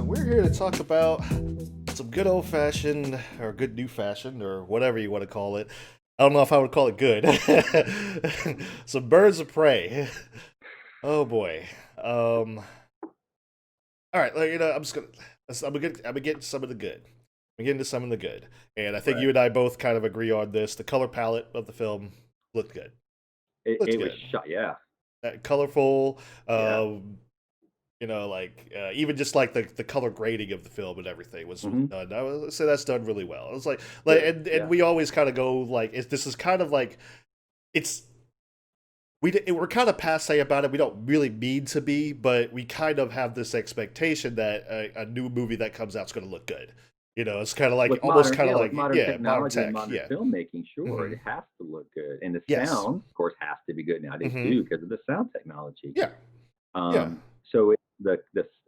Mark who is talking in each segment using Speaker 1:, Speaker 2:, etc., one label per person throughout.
Speaker 1: and we're here to talk about some good old fashioned, or good new fashioned, or whatever you want to call it. I don't know if I would call it good. Some Birds of Prey. Oh boy. All right, I'm just gonna. I'm gonna get to some of the good. I'm getting to some of the good, and I think
Speaker 2: Right.
Speaker 1: you and I both kind of agree on this. The color palette of the film looked good. Looked
Speaker 2: It was
Speaker 1: good.
Speaker 2: shot. Yeah.
Speaker 1: Colorful.
Speaker 2: Yeah.
Speaker 1: Um, even just like the color grading of the film and everything was
Speaker 2: Hmm.
Speaker 1: done. I would say that's done really well. It's like,
Speaker 2: Good.
Speaker 1: and
Speaker 2: Yeah.
Speaker 1: we always kind of go like, this is kind of like it's we're kind of passe about it. We don't really mean to be, but we kind of have this expectation that a new movie that comes out is going to look good. It's kind of like
Speaker 2: With
Speaker 1: almost
Speaker 2: modern,
Speaker 1: kind of
Speaker 2: yeah, with
Speaker 1: like,
Speaker 2: modern
Speaker 1: yeah, modern
Speaker 2: technology and
Speaker 1: tech,
Speaker 2: modern
Speaker 1: yeah.
Speaker 2: filmmaking, sure,
Speaker 1: Hmm.
Speaker 2: it has to look good, and the
Speaker 1: Yes.
Speaker 2: sound, of course, has to be good nowadays
Speaker 1: Hmm.
Speaker 2: too because of the sound technology.
Speaker 1: Yeah. Yeah.
Speaker 2: So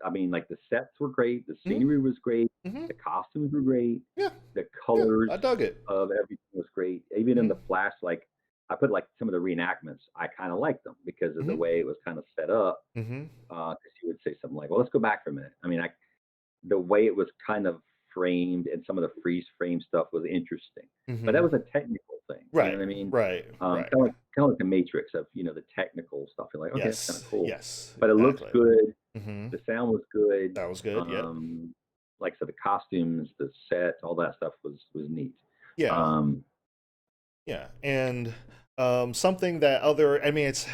Speaker 2: I mean, like the sets were great, the
Speaker 1: Hmm.
Speaker 2: scenery was great,
Speaker 1: Hmm.
Speaker 2: the costumes were great,
Speaker 1: Yeah.
Speaker 2: the
Speaker 1: Yeah.
Speaker 2: colors
Speaker 1: I dug it.
Speaker 2: of everything was great. Even in
Speaker 1: Hmm.
Speaker 2: the flash, like I put like some of the reenactments, I kind of liked them because of the
Speaker 1: Hmm.
Speaker 2: way it was kind of set up.
Speaker 1: Hmm.
Speaker 2: Because you would say something like, "Well, let's go back for a minute." I mean, the way it was kind of framed and some of the freeze frame stuff was interesting. But that
Speaker 1: Hmm.
Speaker 2: was a technical thing. You know
Speaker 1: Right.
Speaker 2: what I mean?
Speaker 1: Right. Right.
Speaker 2: Kind of like the Matrix of the technical stuff. You're like, okay, that's kind of
Speaker 1: Yes,
Speaker 2: cool.
Speaker 1: yes,
Speaker 2: But it looked
Speaker 1: exactly.
Speaker 2: good.
Speaker 1: Hmm.
Speaker 2: The sound was good.
Speaker 1: That was good. Yep.
Speaker 2: Like I said, the costumes, the set, all that stuff was neat.
Speaker 1: Yeah,
Speaker 2: Um,
Speaker 1: yeah, and something that other. I mean, it's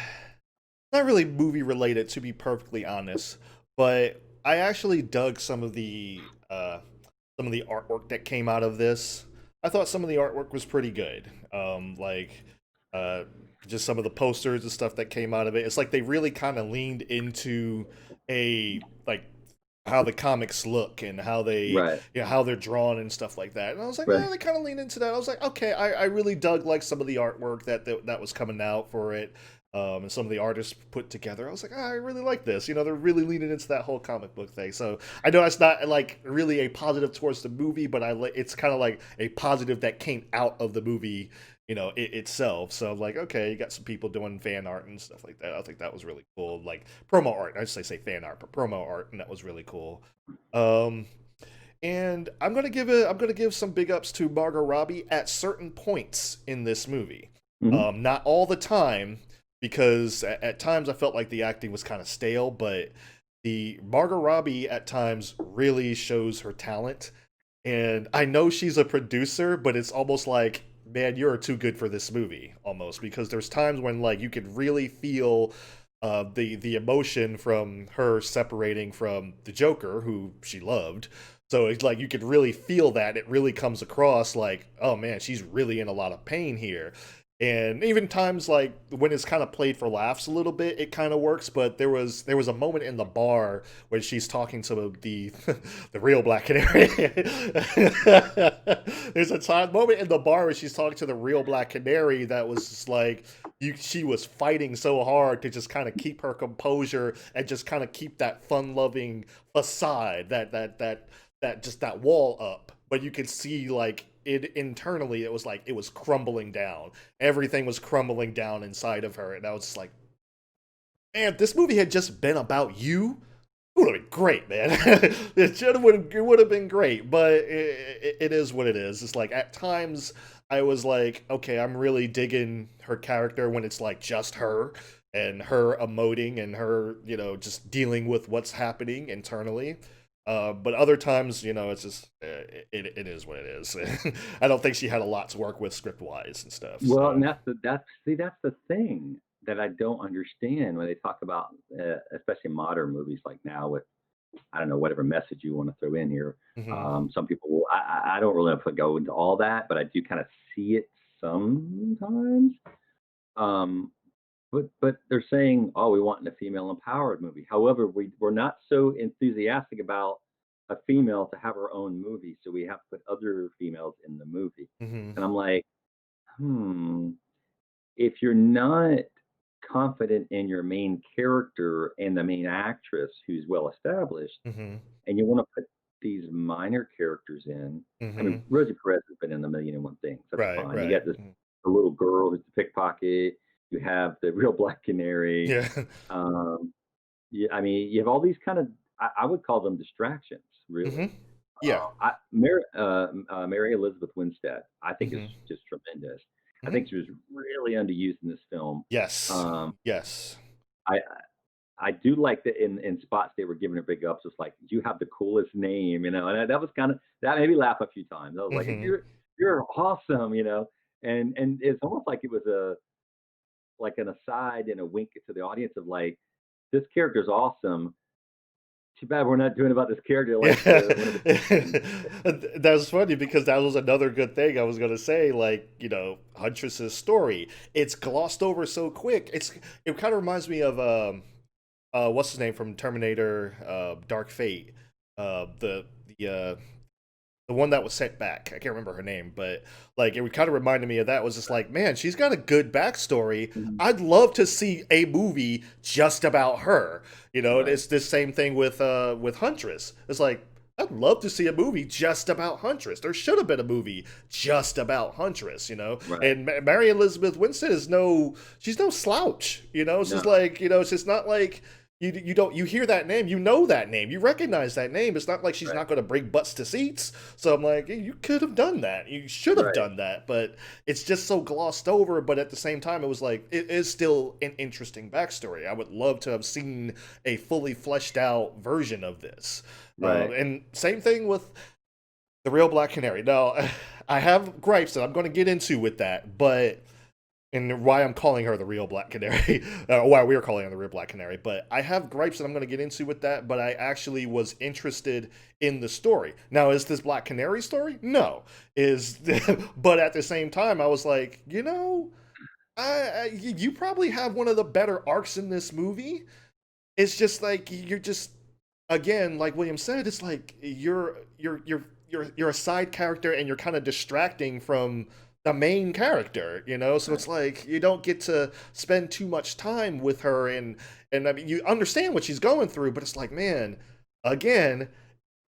Speaker 1: not really movie related to be perfectly honest, but I actually dug some of the artwork that came out of this. I thought some of the artwork was pretty good. Uh, just some of the posters and stuff that came out of it. It's like they really kind of leaned into a like how the comics look and how
Speaker 2: right,
Speaker 1: how they're drawn and stuff like that. And I was like,
Speaker 2: right.
Speaker 1: oh, they kind of lean into that. I was like, okay, I really dug like some of the artwork that was coming out for it. And some of the artists put together. I was like, I really like this. They're really leaning into that whole comic book thing. So I know it's not like really a positive towards the movie, but it's kind of like a positive that came out of the movie, itself. So I'm like, okay, you got some people doing fan art and stuff like that. I think that was really cool. Like promo art. I just say fan art, but promo art, and that was really cool. Um, and I'm gonna give some big ups to Margot Robbie at certain points in this movie.
Speaker 2: Hmm.
Speaker 1: Not all the time, because at times I felt like the acting was kind of stale, but the Margot Robbie at times really shows her talent. And I know she's a producer, but it's almost like, man, you're too good for this movie, almost, because there's times when like you could really feel the emotion from her separating from the Joker, who she loved. So it's like you could really feel that. It really comes across like, oh man, she's really in a lot of pain here. And even times like when it's kind of played for laughs a little bit, it kind of works. But there was a moment in the bar when she's talking to the the real Black Canary. There's a moment in the bar where she's talking to the real Black Canary that was just like she was fighting so hard to just kind of keep her composure and just kind of keep that fun-loving facade, that wall up. But you could see like it internally, it was like it was crumbling down. Everything was crumbling down inside of her, and I was just like, man, if this movie had just been about you, it would have been great, man. It would have been great, but it is what it is. It's like at times I was like, okay, I'm really digging her character when it's like just her and her emoting and her, just dealing with what's happening internally. But other times, it's just it is what it is. I don't think she had a lot to work with script wise and stuff.
Speaker 2: Well,
Speaker 1: So
Speaker 2: and that's the thing that I don't understand when they talk about, especially modern movies like now with I don't know whatever message you want to throw in here.
Speaker 1: hmm
Speaker 2: Some people will. I don't really know if I go into all that, but I do kind of see it sometimes. Um, but they're saying, oh, we want a female empowered movie. However, we're not so enthusiastic about a female to have her own movie, so we have to put other females in the movie.
Speaker 1: hmm
Speaker 2: And I'm like, hmm, if you're not confident in your main character and the main actress who's well established,
Speaker 1: hmm
Speaker 2: and you want to put these minor characters in, I mean,
Speaker 1: hmm
Speaker 2: Rosie Perez has been in a million and one things. That's
Speaker 1: right,
Speaker 2: fine. You
Speaker 1: right.
Speaker 2: got this the little girl who's the pickpocket. You have the real Black Canary.
Speaker 1: Yeah.
Speaker 2: Um, yeah, I mean, you have all these kind of I would call them distractions. really.
Speaker 1: Hmm. Yeah.
Speaker 2: Mary Elizabeth Winstead, I think is
Speaker 1: Hmm.
Speaker 2: just tremendous. I
Speaker 1: Hmm.
Speaker 2: think she was really underused in this film.
Speaker 1: Yes.
Speaker 2: Um,
Speaker 1: Yes.
Speaker 2: I I do like that in spots they were giving her big ups. It's like you have the coolest name, and that was kind of that made me laugh a few times. I was like,
Speaker 1: Hmm.
Speaker 2: you're awesome, and it's almost like it was a like an aside and a wink to the audience of like this character's awesome. Too bad we're not doing about this character like
Speaker 1: Yeah.
Speaker 2: the one of the
Speaker 1: That's funny because that was another good thing I was gonna say. Like, Huntress's story. It's glossed over so quick. It kind of reminds me of what's his name from Terminator, Dark Fate. The the one that was sent back. I can't remember her name, but like it kind of reminded me of that. Was just like, man, she's got a good backstory.
Speaker 2: Mhm.
Speaker 1: I'd love to see a movie just about her.
Speaker 2: Right,
Speaker 1: It's this same thing with Huntress. It's like I'd love to see a movie just about Huntress. There should have been a movie just about Huntress,
Speaker 2: right.
Speaker 1: And Mary Elizabeth Winstead she's no slouch, It's just
Speaker 2: No,
Speaker 1: like, it's just not like you don't you hear that name, you know that name, you recognize that name. It's not like she's
Speaker 2: right,
Speaker 1: not going to bring butts to seats. So I'm like, you could have done that. You should have
Speaker 2: right.
Speaker 1: done that, but it's just so glossed over. But at the same time, it was like it is still an interesting backstory. I would love to have seen a fully fleshed out version of this.
Speaker 2: Right.
Speaker 1: And same thing with the real Black Canary. Now, I have gripes that I'm going to get into with that, but and why I'm calling her the real Black Canary, why we're calling her the real Black Canary. But I have gripes that I'm going to get into with that. But I actually was interested in the story. Now, is this Black Canary story? No. Is but at the same time, I was like, you probably have one of the better arcs in this movie. It's just like you're just again, like William said, it's like you're a side character and you're kind of distracting from the main character. So
Speaker 2: Right.
Speaker 1: it's like you don't get to spend too much time with her and I mean you understand what she's going through, but it's like, man, again,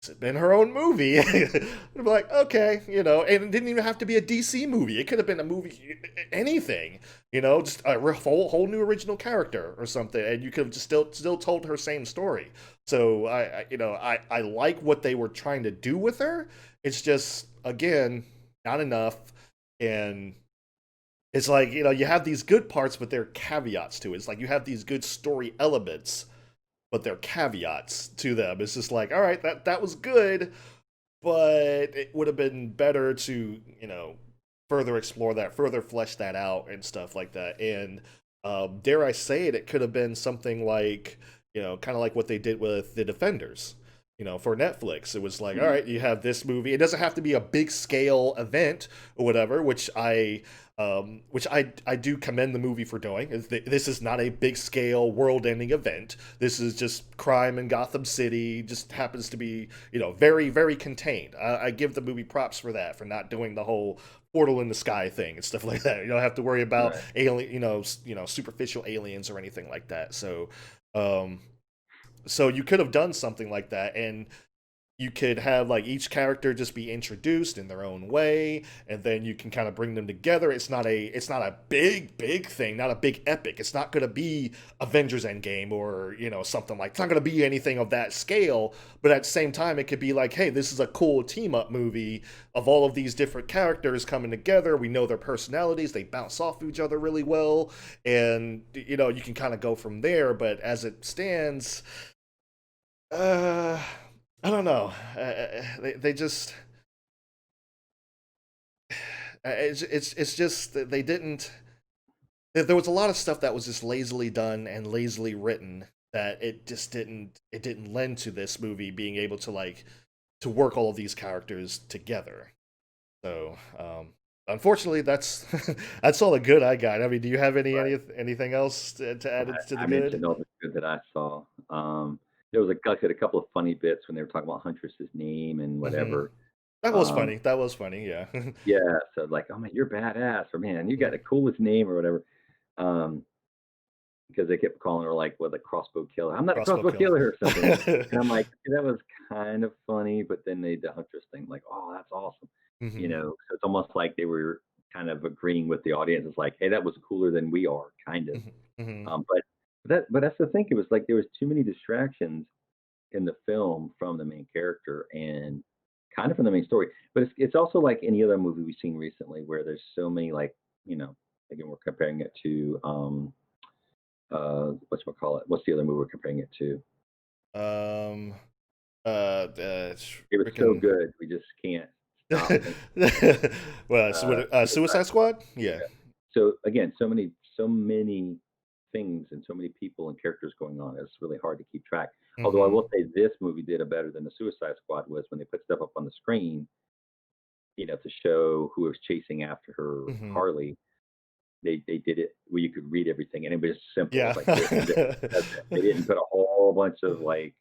Speaker 1: it's been her own movie. It'd be like, okay, and it didn't even have to be a DC movie. It could have been a movie, anything, just a whole new original character or something, and you could have just still told her same story. So I like what they were trying to do with her. It's just again not enough, and it's like you have these good parts, but there are caveats to it. It's like you have these good story elements, but they're caveats to them. It's just like, all right, that was good, but it would have been better to further explore that, further flesh that out, and stuff like that. And dare I say it, it could have been something like kind of like what they did with the Defenders. For Netflix, it was like, all
Speaker 2: Mhm.
Speaker 1: right, you have this movie. It doesn't have to be a big scale event or whatever, which I do commend the movie for doing. This is not a big scale world ending event. This is just crime in Gotham City. Just happens to be very very contained. I give the movie props for that, for not doing the whole portal in the sky thing and stuff like that. You don't have to worry about
Speaker 2: Right.
Speaker 1: alien, superficial aliens or anything like that. Um, so you could have done something like that, and you could have like each character just be introduced in their own way, and then you can kind of bring them together. It's not a big thing, not a big epic. It's not going to be Avengers Endgame or something like. It's not going to be anything of that scale, but at the same time it could be like, hey, this is a cool team up movie of all of these different characters coming together. We know their personalities, they bounce off each other really well, and you can kind of go from there. But as it stands, uh, I don't know. They just it's just that they didn't. There was a lot of stuff that was just lazily done and lazily written that it didn't lend to this movie being able to like to work all of these characters together. So unfortunately, that's that's all the good I got. I mean, do you have
Speaker 2: Right.
Speaker 1: anything else to add to the
Speaker 2: I
Speaker 1: good?
Speaker 2: mentioned all the good that I saw. There was a couple of funny bits when they were talking about Huntress's name and
Speaker 1: Hmm.
Speaker 2: whatever.
Speaker 1: That was
Speaker 2: Um,
Speaker 1: funny. That was funny. Yeah.
Speaker 2: yeah, so like, oh man, you're badass, or man, you got the coolest name, or whatever. Um, because they kept calling her like what a crossbow killer. I'm not a
Speaker 1: Crossbow
Speaker 2: crossbow
Speaker 1: kill.
Speaker 2: killer or something. And I'm like, "Okay, that was kind of funny, but then they the Huntress thing, like, oh, that's awesome.
Speaker 1: Hmm.
Speaker 2: So it's almost like they were kind of agreeing with the audience. It's like, hey, that was cooler than we are, kind of.
Speaker 1: Hmm. Hmm.
Speaker 2: But that's the thing. It was like there was too many distractions. in the film from the main character and kind of from the main story. But it's also like any other movie we've seen recently where there's so many like, again, we're comparing it to whatchamacallit. What's the other movie we're comparing it to?
Speaker 1: Um,
Speaker 2: It was so
Speaker 1: freaking.
Speaker 2: good we just can't stop thinking.
Speaker 1: Well,
Speaker 2: Suicide
Speaker 1: Suicide
Speaker 2: Squad.
Speaker 1: Squad. Yeah.
Speaker 2: Yeah. So again, so many things and so many people and characters going on. It's really hard to keep track. Although I
Speaker 1: Mm-hmm.
Speaker 2: will say this movie did a better than the Suicide Squad was when they put stuff up on the screen, to show who was chasing after her
Speaker 1: Mm-hmm.
Speaker 2: Harley. They did it where you could read everything, and it was simple.
Speaker 1: Yeah.
Speaker 2: It's like this and this. That's it. They didn't put a whole bunch of like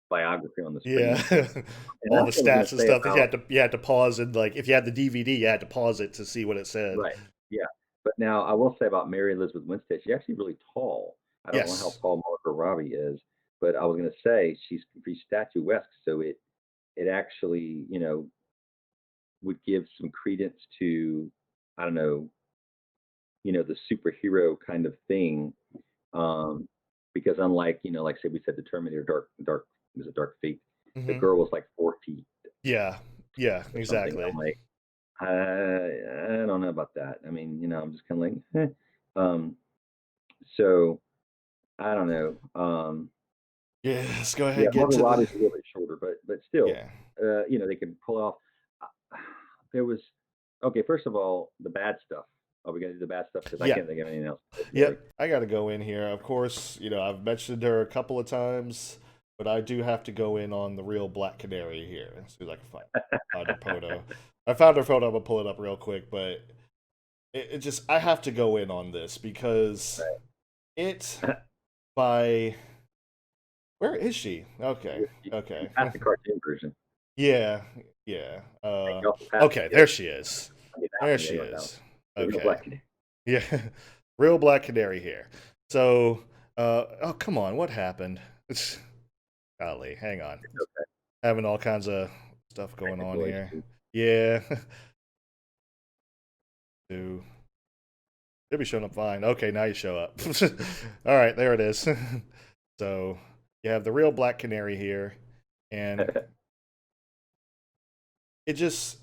Speaker 2: biography on the
Speaker 1: Yeah.
Speaker 2: screen. And
Speaker 1: All the
Speaker 2: that's what I was going
Speaker 1: stats
Speaker 2: to
Speaker 1: and
Speaker 2: say
Speaker 1: stuff that
Speaker 2: about
Speaker 1: you had to pause, and like if you had the DVD, you had to pause it to see what it said.
Speaker 2: right. Yeah. But now I will say about Mary Elizabeth Winstead, she's actually really tall. I don't know how
Speaker 1: Yes.
Speaker 2: tall Margot Robbie is, but I was going to say she's pretty statuesque, so it actually would give some credence to I don't know the superhero kind of thing. Um, because unlike, like say we said the Terminator Dark was a Dark Fate, the
Speaker 1: Hmm.
Speaker 2: girl was like 4 feet
Speaker 1: Yeah. Yeah.
Speaker 2: or something.
Speaker 1: Exactly.
Speaker 2: I'm like, I don't know about that. I mean, I'm just kind of like, um, so I don't know.
Speaker 1: Yeah. Let's go ahead
Speaker 2: Yeah,
Speaker 1: and get
Speaker 2: Margot
Speaker 1: to the.
Speaker 2: Robbie's a little bit shorter, but still,
Speaker 1: Yeah.
Speaker 2: they could pull off. uh, There was okay. First of all, the bad stuff. Are we gonna do the bad stuff? Because I
Speaker 1: Yeah.
Speaker 2: can't think of anything else. Really.
Speaker 1: Yep, I got to go in here. Of course, I've mentioned her a couple of times, but I do have to go in on the real Black Canary here. Let's see if I can find her photo. I found her photo. I'm gonna pull it up real quick, but it just I have to go in on this because it by where is she? Okay,
Speaker 2: You
Speaker 1: okay,
Speaker 2: passed the cartoon version.
Speaker 1: yeah, yeah.
Speaker 2: And you also passed
Speaker 1: Okay,
Speaker 2: the
Speaker 1: there she is.
Speaker 2: okay, that
Speaker 1: There
Speaker 2: one. Yeah,
Speaker 1: she
Speaker 2: you went that one.
Speaker 1: is.
Speaker 2: The real
Speaker 1: Okay.
Speaker 2: Black Canary.
Speaker 1: Yeah, real Black Canary here. So, oh come on, what happened? It's golly, hang on,
Speaker 2: It's okay.
Speaker 1: having all kinds of stuff going on
Speaker 2: Technical
Speaker 1: here.
Speaker 2: issue.
Speaker 1: Yeah, do should be showing up fine. Okay, now you show up. All right, there it is. So you have the real Black Canary here, and it just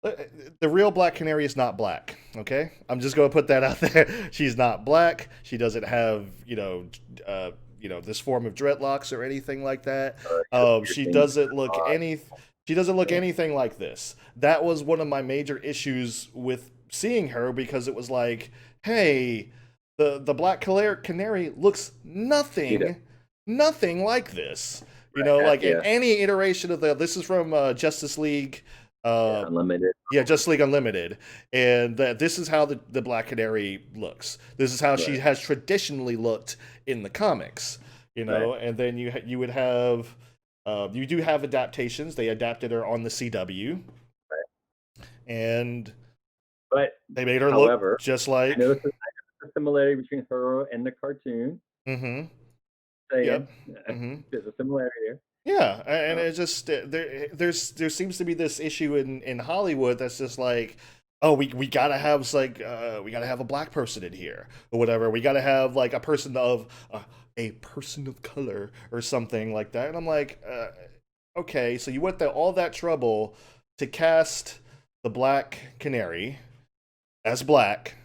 Speaker 1: uh, the real Black Canary is not black. Okay, I'm just going to put that out there. She's not black. She doesn't have this form of dreadlocks or anything like that. She
Speaker 2: Piercings.
Speaker 1: doesn't look any. She doesn't look
Speaker 2: Yeah.
Speaker 1: anything like this. That was one of my major issues with seeing her because it was like, hey, the Black Canary looks
Speaker 2: Cheetah.
Speaker 1: nothing like this.
Speaker 2: Right.
Speaker 1: Like in
Speaker 2: Yeah.
Speaker 1: any iteration of this is from Justice League.
Speaker 2: Yeah. Unlimited.
Speaker 1: Yeah, Justice League Unlimited, and this is how the Black Canary looks. This is how she
Speaker 2: Right.
Speaker 1: has traditionally looked in the comics,
Speaker 2: Right.
Speaker 1: And then you would have you do have adaptations. They adapted her on the CW,
Speaker 2: Right.
Speaker 1: and
Speaker 2: But
Speaker 1: they made her look
Speaker 2: however,
Speaker 1: just
Speaker 2: I
Speaker 1: like.
Speaker 2: noticed a similarity between her and the cartoon.
Speaker 1: Mm-hmm.
Speaker 2: Saying
Speaker 1: Yep. Mm-hmm.
Speaker 2: there's a similarity there.
Speaker 1: Yeah, and
Speaker 2: Uh,
Speaker 1: it's just there seems to be this issue in Hollywood that's just like, oh, we gotta have we gotta have a black person in here or whatever. We gotta have like a person of color or something like that. And I'm like, okay, so you went to all that trouble to cast the Black Canary as black.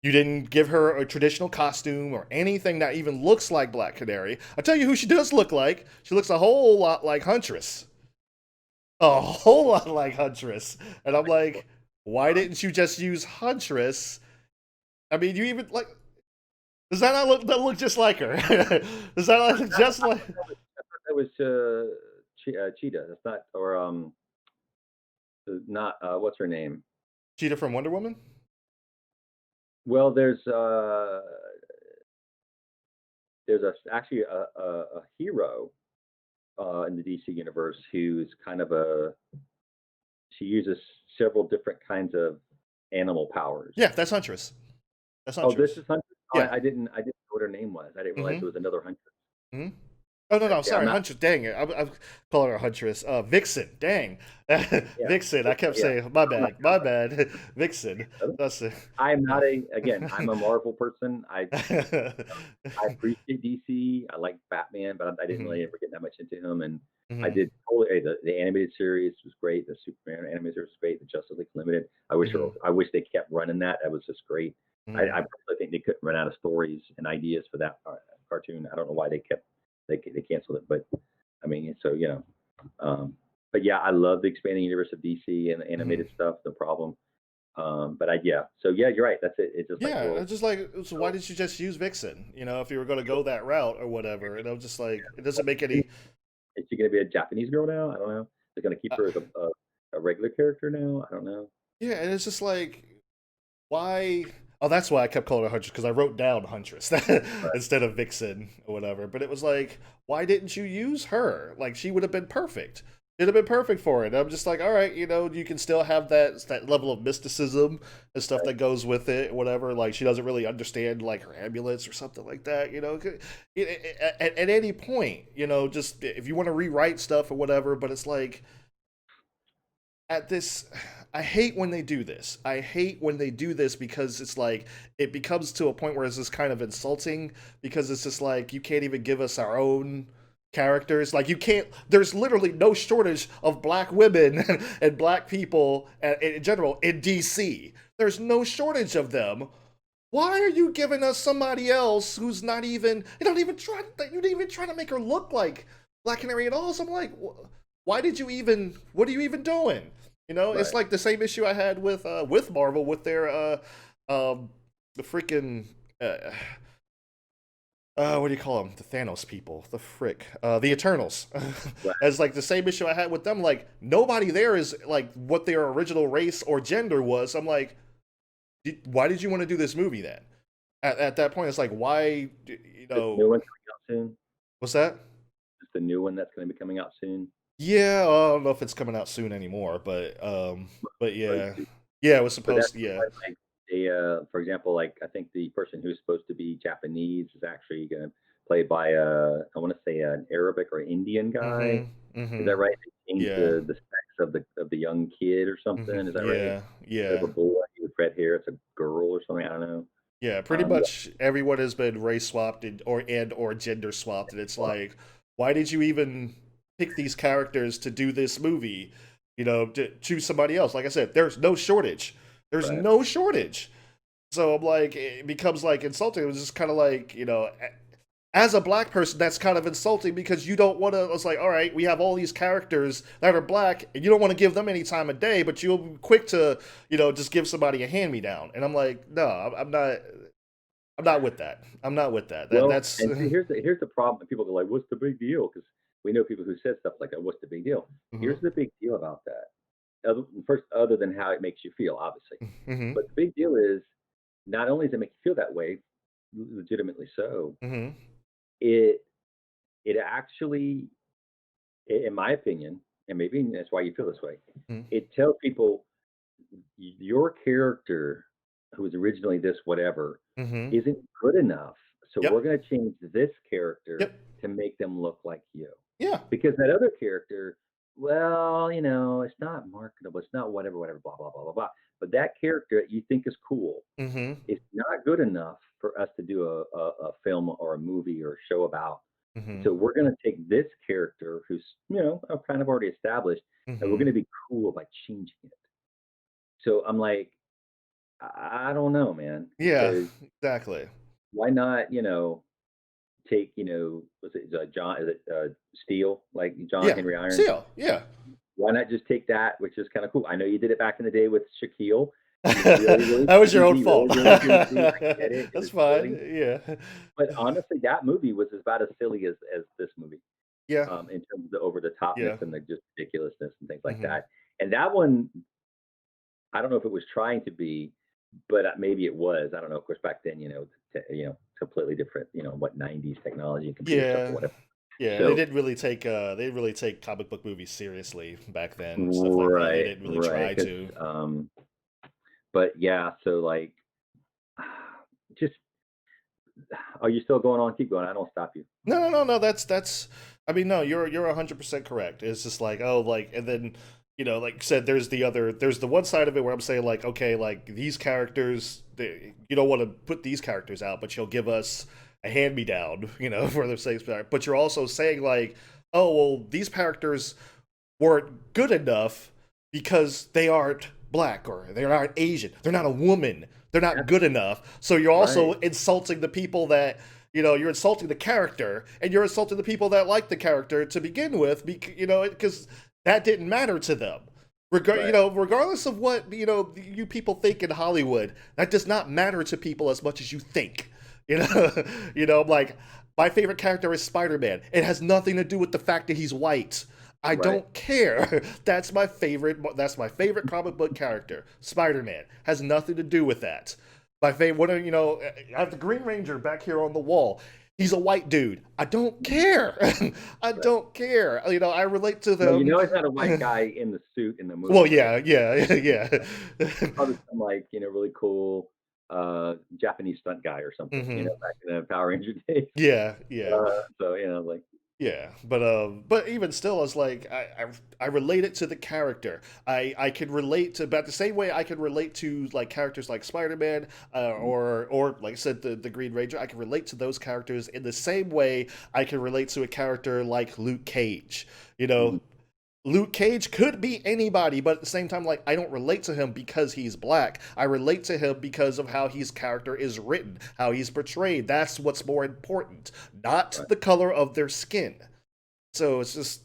Speaker 1: You didn't give her a traditional costume or anything that even looks like Black Canary. I'll tell you who she does look like. She looks a whole lot like Huntress. A whole lot like Huntress. And I'm like, why didn't you just use Huntress? I mean, you even like does that not look just like her? Does that not look just like
Speaker 2: that was Cheetah. That's not or not what's her name?
Speaker 1: Cheetah from Wonder Woman?
Speaker 2: Well, there's actually a hero in the DC universe who's kind of she uses several different kinds of animal powers.
Speaker 1: Yeah, that's Huntress. That's
Speaker 2: Oh, this
Speaker 1: Huntress.
Speaker 2: is Hunter. Oh,
Speaker 1: Yeah.
Speaker 2: I didn't know what her name was. I didn't realize
Speaker 1: Mm-hmm.
Speaker 2: there was another Hunter.
Speaker 1: Mm-hmm. Oh no, no,
Speaker 2: Yeah, I'm
Speaker 1: sorry,
Speaker 2: not.
Speaker 1: Huntress. Dang it, I'm calling her Huntress. Vixen. Dang,
Speaker 2: Yeah,
Speaker 1: Vixen. I kept
Speaker 2: yeah.
Speaker 1: saying my
Speaker 2: I'm not.
Speaker 1: bad, my bad. Vixen. That's it.
Speaker 2: I'm
Speaker 1: Uh,
Speaker 2: not a. Again, I'm a Marvel person. I appreciate DC. I like Batman, but I didn't
Speaker 1: mhm,
Speaker 2: really ever get that much into him. And I
Speaker 1: mhm,
Speaker 2: did totally the animated series was great. The Superman animated series was great. The Justice League Limited.
Speaker 1: mhm,
Speaker 2: I wish they kept running that. That was just great.
Speaker 1: mhm.
Speaker 2: I personally think they couldn't run out of stories and ideas for that cartoon. I don't know why they canceled it, but I mean, so um, but yeah, I love the expanding universe of DC and the
Speaker 1: Mhm.
Speaker 2: animated stuff. No problem. But yeah, so yeah, you're right. That's it. It's just like,
Speaker 1: Yeah,
Speaker 2: well,
Speaker 1: it's just like, so why did you just use Vixen? You know, if you were going to go that route or whatever. And I'm just like, it doesn't make any.
Speaker 2: is she going to be a Japanese girl now? I don't know. They're going to keep
Speaker 1: Uh,
Speaker 2: her as a regular character now. I don't know.
Speaker 1: yeah, and it's just like, why? Oh, that's why I kept calling her Huntress because I wrote down Huntress
Speaker 2: But
Speaker 1: instead of Vixen or whatever. But it was like, why didn't you use her? Like, she would have been perfect. It'd have been perfect for it. I'm just like, all right, you can still have that level of mysticism and stuff that goes with it, whatever. Like, she doesn't really understand like her amulets or something like that. At any point, just if you want to rewrite stuff or whatever. But it's like at this, I hate when they do this. I hate when they do this because it's like it becomes to a point where it's just kind of insulting because it's just like you can't even give us our own characters. Like you can't, there's literally no shortage of black women and black people in general in DC. There's no shortage of them. Why are you giving us somebody else who's not even, you didn't even try to make her look like Black Canary at all? So I'm like, why did you even, what are you even doing? It's
Speaker 2: right,
Speaker 1: like the same issue I had with Marvel with their um the freaking uh, what do you call them? The Thanos people, the frick, the Eternals.
Speaker 2: right.
Speaker 1: As like the same issue I had with them. Like nobody there is like what their original race or gender was. I'm like, why did you want to do this movie then? At that point, it's like, why,
Speaker 2: This new one coming out soon.
Speaker 1: what's that?
Speaker 2: It's the new one that's going to be coming out soon.
Speaker 1: Yeah, I don't know if it's coming out soon anymore, but
Speaker 2: Supposed
Speaker 1: yeah,
Speaker 2: to.
Speaker 1: yeah, it was
Speaker 2: But that's
Speaker 1: supposed to, yeah.
Speaker 2: like for example, like I think the person who's supposed to be Japanese is actually going to play by I want to say an Arabic or Indian guy.
Speaker 1: Mm-hmm.
Speaker 2: Is
Speaker 1: Mm-hmm.
Speaker 2: that right? They changed
Speaker 1: Yeah.
Speaker 2: the sex of the young kid or
Speaker 1: Mm-hmm.
Speaker 2: something. Is that right?
Speaker 1: Yeah.
Speaker 2: Instead of
Speaker 1: Yeah.
Speaker 2: a boy with red hair, it's a girl or something. I don't know.
Speaker 1: Yeah. Pretty
Speaker 2: Yeah.
Speaker 1: much everyone has been race swapped or gender swapped, and it's
Speaker 2: Well,
Speaker 1: like, why did you even pick these characters to do this movie? To choose somebody else. Like I said, there's no shortage. There's
Speaker 2: right.
Speaker 1: no shortage. So I'm like, it becomes like insulting. It was just kind of like, as a black person, that's kind of insulting because you don't want to. It's like, all right, we have all these characters that are black, and you don't want to give them any time of day, but you'll be quick to, just give somebody a hand me down. And I'm like, no, I'm not. I'm not with that. I'm not with that.
Speaker 2: Well,
Speaker 1: That's.
Speaker 2: and see, here's the problem. People go like, "What's the big deal?" Because we know people who said stuff like that. What's the big deal?
Speaker 1: Hmm.
Speaker 2: Here's the big deal about that. Other than how it makes you feel, obviously,
Speaker 1: Hmm.
Speaker 2: but the big deal is not only does it make you feel that way, legitimately so,
Speaker 1: Hmm.
Speaker 2: it it actually, in my opinion, and maybe that's why you feel this way,
Speaker 1: Hmm.
Speaker 2: it tells people your character, who was originally this whatever,
Speaker 1: Hmm.
Speaker 2: isn't good enough. So we're
Speaker 1: Yep.
Speaker 2: going to change this character
Speaker 1: Yep.
Speaker 2: to make them look like you.
Speaker 1: Yeah.
Speaker 2: Because that other character, well, it's not marketable. It's not whatever, whatever, blah, blah, blah, blah, blah. But that character that you think is cool
Speaker 1: Hmm.
Speaker 2: is not good enough for us to do a film or a movie or a show about.
Speaker 1: Hmm.
Speaker 2: So we're going to take this character who's, kind of already established, and we're
Speaker 1: Hmm.
Speaker 2: going to be cool by changing it. So I'm like, I don't know, man,
Speaker 1: Yeah.
Speaker 2: because
Speaker 1: Exactly.
Speaker 2: why not, take, was it John, is it Steel, like John
Speaker 1: Yeah.
Speaker 2: Henry Irons?
Speaker 1: Still. Yeah.
Speaker 2: Why not just take that, which is kind of cool? I know you did it back in the day with Shaquille. Really, really
Speaker 1: That was your own
Speaker 2: cheesy, really,
Speaker 1: fault.
Speaker 2: really cheesy. I get it. It
Speaker 1: That's
Speaker 2: was
Speaker 1: fine.
Speaker 2: silly.
Speaker 1: Yeah.
Speaker 2: But honestly, that movie was about as silly as this movie,
Speaker 1: Yeah.
Speaker 2: in terms of the over the topness
Speaker 1: Yeah.
Speaker 2: and the just ridiculousness and things like
Speaker 1: Hmm.
Speaker 2: that. And that one, I don't know if it was trying to be, but maybe it was. I don't know. Of course, back then, completely different. What '90s technology and computer stuff or
Speaker 1: Yeah.
Speaker 2: whatever.
Speaker 1: Yeah.
Speaker 2: So
Speaker 1: They didn't really take comic book movies seriously back then and stuff like that. They
Speaker 2: right,
Speaker 1: didn't really
Speaker 2: right.
Speaker 1: try
Speaker 2: Because
Speaker 1: to.
Speaker 2: but yeah. So like, just Are you still going on? Keep going. I don't stop you.
Speaker 1: No. That's. I mean, no, you're 100% correct. It's just like, oh, like, and then, like you said, there's the one side of it where I'm saying like, okay, like these characters, you don't want to put these characters out, but you'll give us a hand me down, for the sake of it. But you're also saying like, oh, well, these characters weren't good enough because they aren't black or they aren't Asian. They're not a woman. They're not
Speaker 2: That's
Speaker 1: good enough. So you're also
Speaker 2: right.
Speaker 1: insulting the people that you're insulting the character, and you're insulting the people that like the character to begin with, because that didn't matter to them.
Speaker 2: Right.
Speaker 1: Regardless of what you people think in Hollywood, that does not matter to people as much as you think. You know, like my favorite character is Spider-Man. It has nothing to do with the fact that he's white. I
Speaker 2: Right.
Speaker 1: don't care. That's my favorite. That's my favorite comic book character. Spider-Man has nothing to do with that. My favorite. I have the Green Ranger back here on the wall. He's a white dude. I don't care. I
Speaker 2: Right.
Speaker 1: don't care. I relate to
Speaker 2: Well, you
Speaker 1: them.
Speaker 2: know he's not a white guy in the suit in the
Speaker 1: Well,
Speaker 2: movie, right?
Speaker 1: yeah, yeah, yeah.
Speaker 2: Probably some like, really cool Japanese stunt guy or something,
Speaker 1: hmm
Speaker 2: back in the Power Ranger days.
Speaker 1: Yeah, yeah.
Speaker 2: So, like
Speaker 1: Yeah, but even still, it's like I relate it to the character. I can relate to, but the same way I can relate to like characters like Spider-Man,
Speaker 2: mhm,
Speaker 1: or like I said, the Green Ranger. I can relate to those characters in the same way I can relate to a character like Luke Cage. You
Speaker 2: mhm,
Speaker 1: know, Luke Cage could be anybody, but at the same time, like I don't relate to him because he's black. I relate to him because of how his character is written, how he's portrayed. That's what's more important, not
Speaker 2: right.
Speaker 1: the color of their skin. So it's just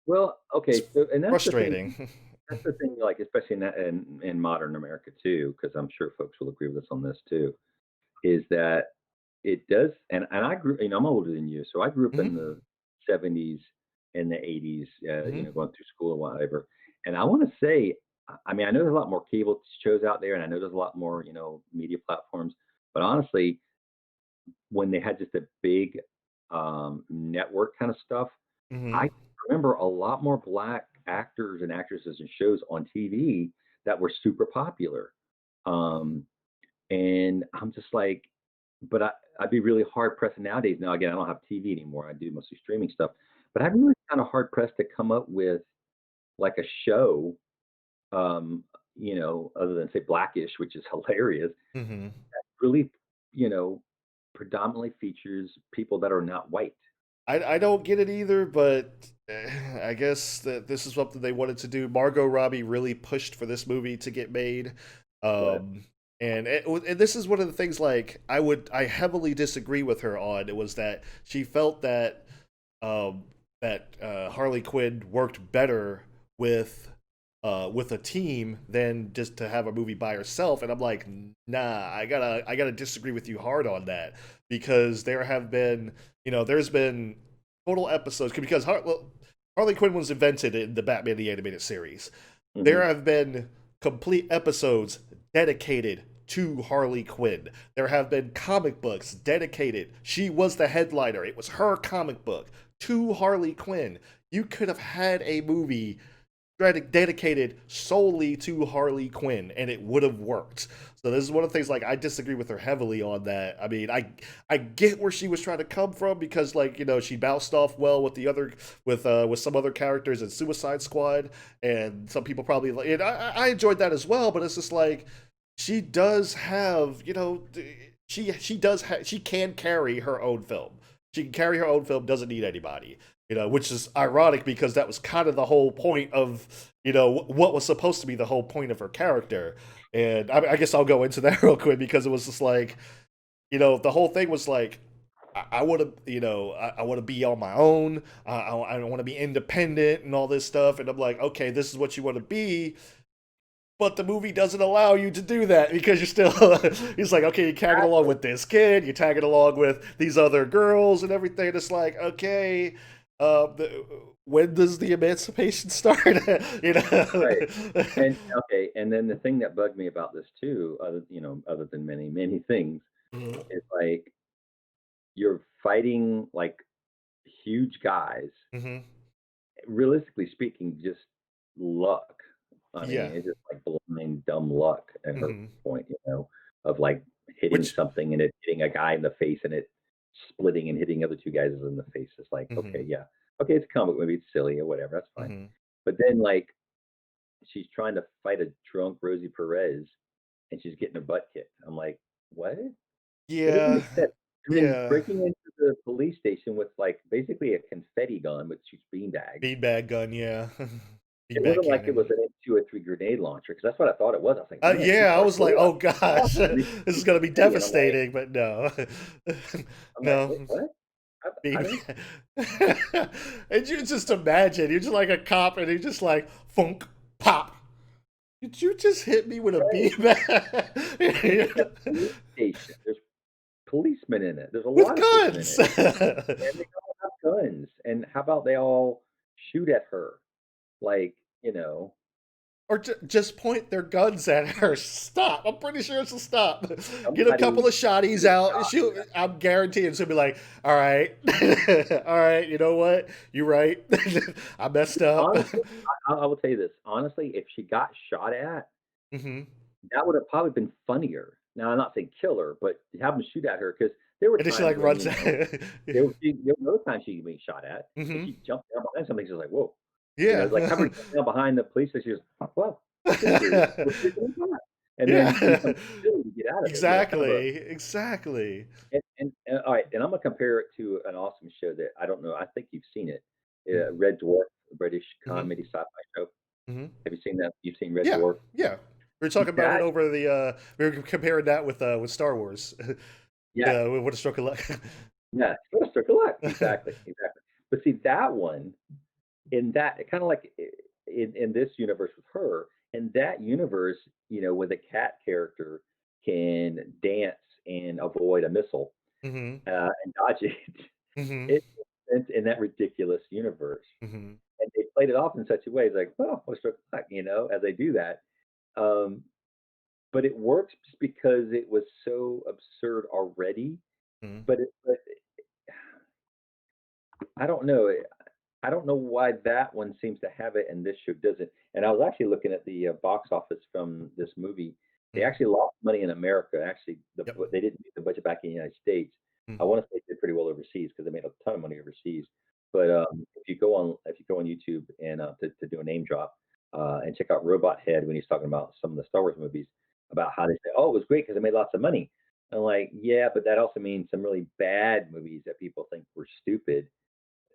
Speaker 2: Well,
Speaker 1: it's
Speaker 2: okay, so and
Speaker 1: frustrating.
Speaker 2: that's the thing, like, especially in modern America too, because I'm sure folks will agree with us on this too, is that it does and I grew I'm older than you, so I grew up in
Speaker 1: hmm
Speaker 2: the '70s and the '80s,
Speaker 1: hmm
Speaker 2: going through school and whatever, and I wanna say, I mean, I know there's a lot more cable shows out there, and I know there's a lot more, media platforms, but honestly, when they had just a big, network kinda stuff,
Speaker 1: hmm
Speaker 2: I remember a lot more black actors and actresses and shows on TV that were super popular. Um, and I'm just like, but I'd be really hard pressed nowadays. Now, again, I don't have TV anymore. I do mostly streaming stuff. But I'm really kind of hard pressed to come up with like a show, other than say Blackish, which is hilarious,
Speaker 1: hmm
Speaker 2: really, you know, predominantly features people that are not white.
Speaker 1: I don't get it either, but I guess that this is something they wanted to do. Margot Robbie really pushed for this movie to get made,
Speaker 2: Right.
Speaker 1: um, and this is one of the things like I heavily disagree with her on. It was that she felt that um, Harley Quinn worked better with with a team than just to have a movie by herself. And I'm like, nah, I gotta disagree with you hard on that, because there have been there's been total episodes because Harley Quinn was invented in the Batman the Animated Series. There
Speaker 2: Hmm.
Speaker 1: have been complete episodes dedicated to Harley Quinn. There have been comic books dedicated. She was the headliner. It was her comic book to Harley Quinn. You could have had a movie dedicated solely to Harley Quinn, and it would have worked. So this is one of the things like I disagree with her heavily on that. I mean, I get where she was trying to come from because like she bounced off well with the other with some other characters in Suicide Squad, and some people probably like. And I enjoyed that as well, but it's just like she does have she can carry her own film. She can carry her own film. Doesn't need anybody, which is ironic because that was kind of the whole point of, what was supposed to be the whole point of her character. And I guess I'll go into that real quick because it was just like, the whole thing was like, I want to, I want to be on my own. I want to be independent and all this stuff. And I'm like, okay, this is what you want to be, but the movie doesn't allow you to do that because you're still he's like, okay, you're tagging along with this kid, you're tagging along with these other girls and everything. It's like, okay, when does the emancipation start? you
Speaker 2: Right.
Speaker 1: know
Speaker 2: And okay, and then the thing that bugged me about this too, other than many, many things, is like you're fighting like huge guys.
Speaker 1: hmm
Speaker 2: Realistically speaking, just luck. I
Speaker 1: yeah
Speaker 2: mean, it's just like blind dumb luck at her
Speaker 1: hmm
Speaker 2: point, of like hitting
Speaker 1: Which,
Speaker 2: something and it hitting a guy in the face and it splitting and hitting other two guys in the face. It's like, okay,
Speaker 1: hmm
Speaker 2: yeah, okay, it's a comic movie, it's silly or whatever, that's fine.
Speaker 1: hmm
Speaker 2: But then like she's trying to fight a drunk Rosie Perez and she's getting her butt kicked. I'm like, what? It doesn't
Speaker 1: yeah,
Speaker 2: make sense. And then
Speaker 1: yeah,
Speaker 2: breaking into the police station with like basically a confetti gun with shoots beanbags.
Speaker 1: beanbag gun, yeah,
Speaker 2: It
Speaker 1: beanbag
Speaker 2: wasn't like it was
Speaker 1: cannon.
Speaker 2: an M2 or 3 grenade launcher because that's what I thought it was. I was like, man, she's
Speaker 1: Yeah, I was like,
Speaker 2: hardcore.
Speaker 1: oh
Speaker 2: Like,
Speaker 1: gosh,
Speaker 2: awesome. And then she
Speaker 1: this is
Speaker 2: shoots
Speaker 1: gonna be
Speaker 2: confetti, and
Speaker 1: devastating, but no,
Speaker 2: I'm like, wait,
Speaker 1: no.
Speaker 2: what? I
Speaker 1: Being,
Speaker 2: don't.
Speaker 1: and you just imagine you're just like a cop, and you're just like funk pop. Did you just hit me with a
Speaker 2: Right. It's in a
Speaker 1: beanbag
Speaker 2: police station. There's policemen in it. There's a
Speaker 1: with
Speaker 2: lot of policemen in
Speaker 1: guns?
Speaker 2: it, and they all have guns. And how about they all shoot at her? Like,
Speaker 1: Or just point their guns at her. Stop. I'm pretty sure it's a stop. Get a couple
Speaker 2: somebody
Speaker 1: of shotties
Speaker 2: gets
Speaker 1: out.
Speaker 2: shot.
Speaker 1: She'll, I'm guaranteeing she'll be like, all right. All right. You know what? You're right. I messed up.
Speaker 2: Honestly, I will tell you this. Honestly, if she got shot at,
Speaker 1: hmm
Speaker 2: that would have probably been funnier. Now, I'm not saying kill her, but have them shoot at her because there were
Speaker 1: And then she
Speaker 2: times
Speaker 1: like
Speaker 2: when,
Speaker 1: runs.
Speaker 2: there were no times she being shot at, and
Speaker 1: hmm
Speaker 2: she jumped down behind something. She's like, whoa.
Speaker 1: Yeah.
Speaker 2: Like have her jump down behind the police station. She goes, well, I think we're freaking out. And then do
Speaker 1: Yeah.
Speaker 2: something silly to get out of it. Kind of a,
Speaker 1: Exactly. Exactly.
Speaker 2: and all right, and I'm gonna compare it to an awesome show that I don't know. I think you've seen it.
Speaker 1: hmm
Speaker 2: Red Dwarf, a British
Speaker 1: hmm
Speaker 2: comedy sci-fi show.
Speaker 1: hmm
Speaker 2: Have you seen that? You've seen Red
Speaker 1: Yeah.
Speaker 2: Dwarf?
Speaker 1: Yeah. We were talking about it
Speaker 2: That,
Speaker 1: over the. We were comparing that with Star Wars.
Speaker 2: yes,
Speaker 1: What a stroke of luck.
Speaker 2: yes, what a circle luck. Exactly, exactly. But see that one in that kind of like in this universe with her in that universe, where the cat character can dance and avoid a missile
Speaker 1: hmm
Speaker 2: and dodge it.
Speaker 1: hmm
Speaker 2: It makes sense in that ridiculous universe.
Speaker 1: hmm
Speaker 2: And they played it off in such a way, it's like, well, what's the fuck, as they do that. Um, but it works just because it was so absurd already.
Speaker 1: hmm
Speaker 2: But I don't know. I don't know why that one seems to have it and this show doesn't. And I was actually looking at the box office from this movie. They
Speaker 1: hmm
Speaker 2: actually lost money in America. Actually,
Speaker 1: Yep.
Speaker 2: they didn't make the budget back in the United States. I
Speaker 1: hmm
Speaker 2: want to say they did pretty well overseas because they made a ton of money overseas. But if you go on YouTube and to do a name drop and check out Robot Head when he's talking about some of the Star Wars movies about how they say, oh, it was great because they made lots of money. I'm like, yeah, but that also means some really bad movies that people think were stupid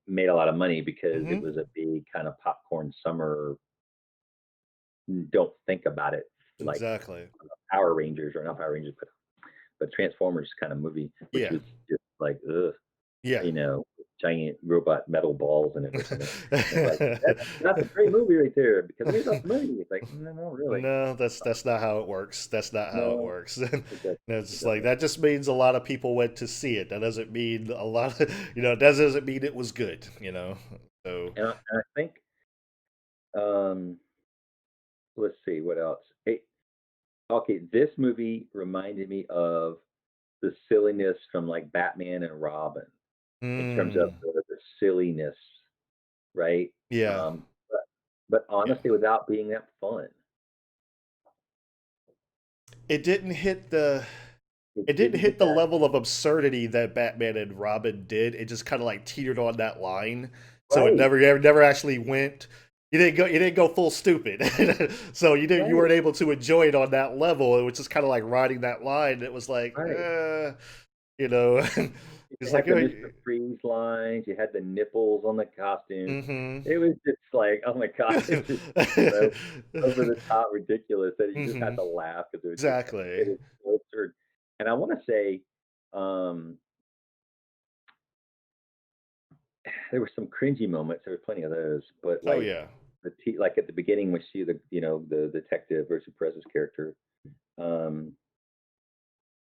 Speaker 2: made a lot of money because it
Speaker 1: hmm
Speaker 2: was a big kind of popcorn summer. Don't think about it like
Speaker 1: Exactly.
Speaker 2: Power Rangers or not Power Rangers, but Transformers kind of movie, which
Speaker 1: Yeah.
Speaker 2: was just like ugh,
Speaker 1: Yeah.
Speaker 2: you know, giant robot metal balls in it or something. And it's like that's a great movie right there because it made lots of money. It's like no, no, really,
Speaker 1: No, that's not how it works. That's not how it
Speaker 2: no.
Speaker 1: works.
Speaker 2: Exactly,
Speaker 1: No, it's just like
Speaker 2: exactly.
Speaker 1: that just means a lot of people went to see it. That doesn't mean a lot of, that doesn't mean it was good. So,
Speaker 2: And I think um, let's see what else. Hey, okay, this movie reminded me of the silliness from like Batman and Robin in terms of
Speaker 1: mm,
Speaker 2: the silliness, right?
Speaker 1: yeah.
Speaker 2: Um, but
Speaker 1: Yeah.
Speaker 2: honestly, without being that fun,
Speaker 1: It didn't hit the
Speaker 2: it
Speaker 1: it didn't
Speaker 2: didn't
Speaker 1: hit
Speaker 2: hit
Speaker 1: the
Speaker 2: that
Speaker 1: level of absurdity that Batman and Robin did. It just kind of like teetered on that line. So it
Speaker 2: right,
Speaker 1: never actually went. You didn't go full stupid. So you
Speaker 2: right,
Speaker 1: weren't able to enjoy it on that level. It was just kind of like riding that line. It was like,
Speaker 2: right.
Speaker 1: you know,
Speaker 2: You
Speaker 1: it's like,
Speaker 2: had the Mr. Freeze lines, you had the nipples on the costumes.
Speaker 1: mm-hmm.
Speaker 2: It was just like, oh my god, it's just so over the top ridiculous that you just had
Speaker 1: hmm
Speaker 2: to laugh because it
Speaker 1: Exactly.
Speaker 2: was so absurd. And I want to say, um, there were some cringy moments. There were plenty of those, but
Speaker 1: Oh
Speaker 2: like
Speaker 1: yeah.
Speaker 2: like at the beginning when she the detective versus Perez's character um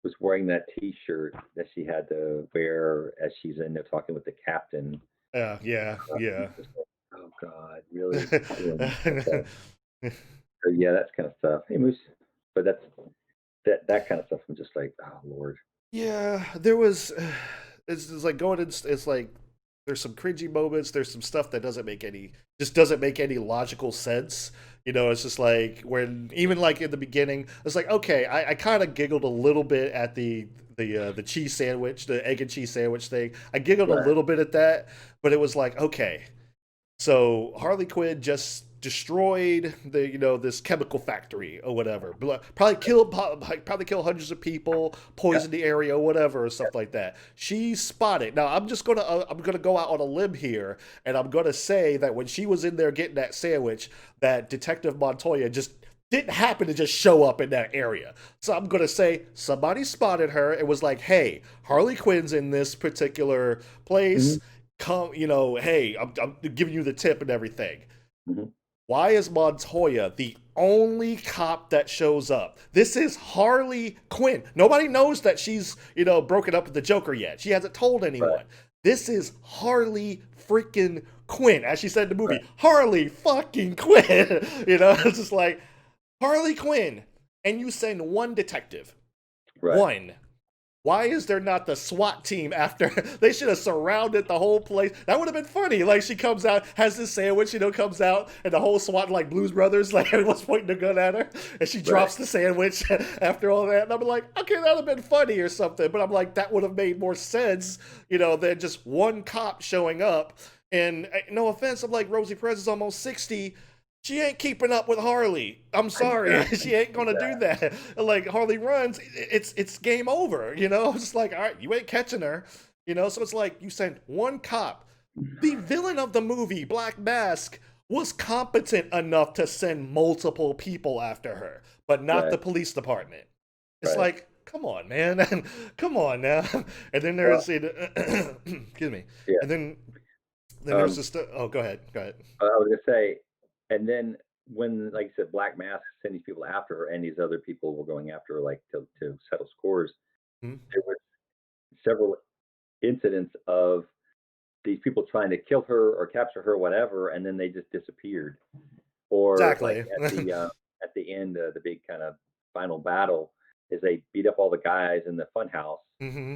Speaker 2: was wearing that T-shirt that she had to wear as she's in there talking with the captain.
Speaker 1: Yeah. Yeah.
Speaker 2: Just like, oh God, really? Doing okay. So yeah, that's kind of stuff. Hey Moose, but that kind of stuff. I'm just like, oh Lord.
Speaker 1: Yeah, there was. It's like going in. It's like there's some cringy moments. There's some stuff that doesn't make any logical sense. It's just like when even like in the beginning, it's like okay, I kind of giggled a little bit at the cheese sandwich, the egg and cheese sandwich thing. I giggled a
Speaker 2: Right.
Speaker 1: little bit at that, but it was like okay, so Harley Quinn just destroyed this chemical factory or whatever. Probably kill hundreds of people,
Speaker 2: Yeah.
Speaker 1: poison the area, or whatever, or stuff like that. She spotted. Now I'm gonna go out on a limb here, and I'm gonna say that when she was in there getting that sandwich, that Detective Montoya just didn't happen to just show up in that area. So I'm gonna say somebody spotted her and was like, "Hey, Harley Quinn's in this particular place.
Speaker 2: Hmm.
Speaker 1: Come, hey, I'm giving you the tip and everything."
Speaker 2: Hmm.
Speaker 1: Why is Montoya the only cop that shows up? This is Harley Quinn. Nobody knows that she's, broken up with the Joker yet. She hasn't told
Speaker 2: Right.
Speaker 1: anyone. This is Harley freaking Quinn. As she said in the
Speaker 2: Right.
Speaker 1: movie, Harley fucking Quinn. It's just like Harley Quinn. And you send one detective.
Speaker 2: Right.
Speaker 1: One. Why is there not the SWAT team after? They should have surrounded the whole place. That would have been funny. Like she comes out, has this sandwich, comes out, and the whole SWAT like Blues Brothers, like everyone's pointing a gun at her, and she
Speaker 2: Right.
Speaker 1: drops the sandwich after all that. And I'm like, okay, that would have been funny or something. But I'm like, that would have made more sense, than just one cop showing up. And no offense, I'm like Rosie Perez is almost 60. She ain't keeping up with Harley. I'm sorry,
Speaker 2: Exactly.
Speaker 1: she ain't gonna do
Speaker 2: Exactly.
Speaker 1: that. Like Harley runs, it's game over. It's just like all right, you ain't catching her. So it's like you send one cop. The villain of the movie, Black Mask, was competent enough to send multiple people after her, but not
Speaker 2: Right.
Speaker 1: the police department. It's
Speaker 2: Right.
Speaker 1: like, come on, man, come on now. And then
Speaker 2: Well,
Speaker 1: there's, excuse me,
Speaker 2: yeah.
Speaker 1: and then there's
Speaker 2: Um,
Speaker 1: this. Oh, go ahead, go ahead.
Speaker 2: I was gonna say, and then when, like you said, Black Mask sent these people after her, and these other people were going after her, like to settle scores.
Speaker 1: Hmm?
Speaker 2: There were several incidents of these people trying to kill her or capture her, whatever, and then they just disappeared. Or like
Speaker 1: Exactly.
Speaker 2: at the end, the big kind of final battle is they beat up all the guys in the funhouse.
Speaker 1: Hmm.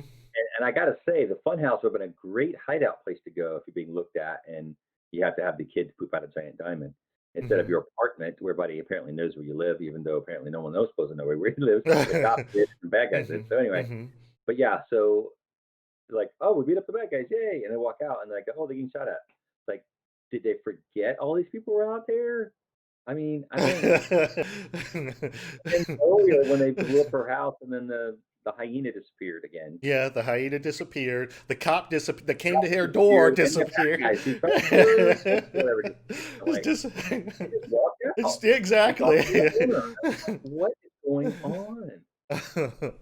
Speaker 2: And I got to say, the funhouse would have been a great hideout place to go if you're being looked at and you have to have the kids poop out a giant diamond instead of
Speaker 1: Hmm.
Speaker 2: your apartment where everybody apparently knows where you live, even though apparently no one knows supposed to know where you live. The cops did, the bad guys did.
Speaker 1: Hmm.
Speaker 2: So anyway,
Speaker 1: Hmm.
Speaker 2: but yeah, so like, oh, we beat up the bad guys, yay! And they walk out and they're like, oh, they're getting shot at. It's like, did they forget all these people were out there? I mean, I don't. And earlier when they blew up her house and then the hyena disappeared again.
Speaker 1: Yeah, the hyena disappeared. The cop disappeared. The came to
Speaker 2: Cops
Speaker 1: her door
Speaker 2: disappeared, and the bad
Speaker 1: disappeared.
Speaker 2: guys who tried to kill her, whatever. Disappeared. I'm
Speaker 1: It's
Speaker 2: like,
Speaker 1: just,
Speaker 2: they just walked out. They
Speaker 1: exactly.
Speaker 2: walked to the owner. I'm like, what is going on?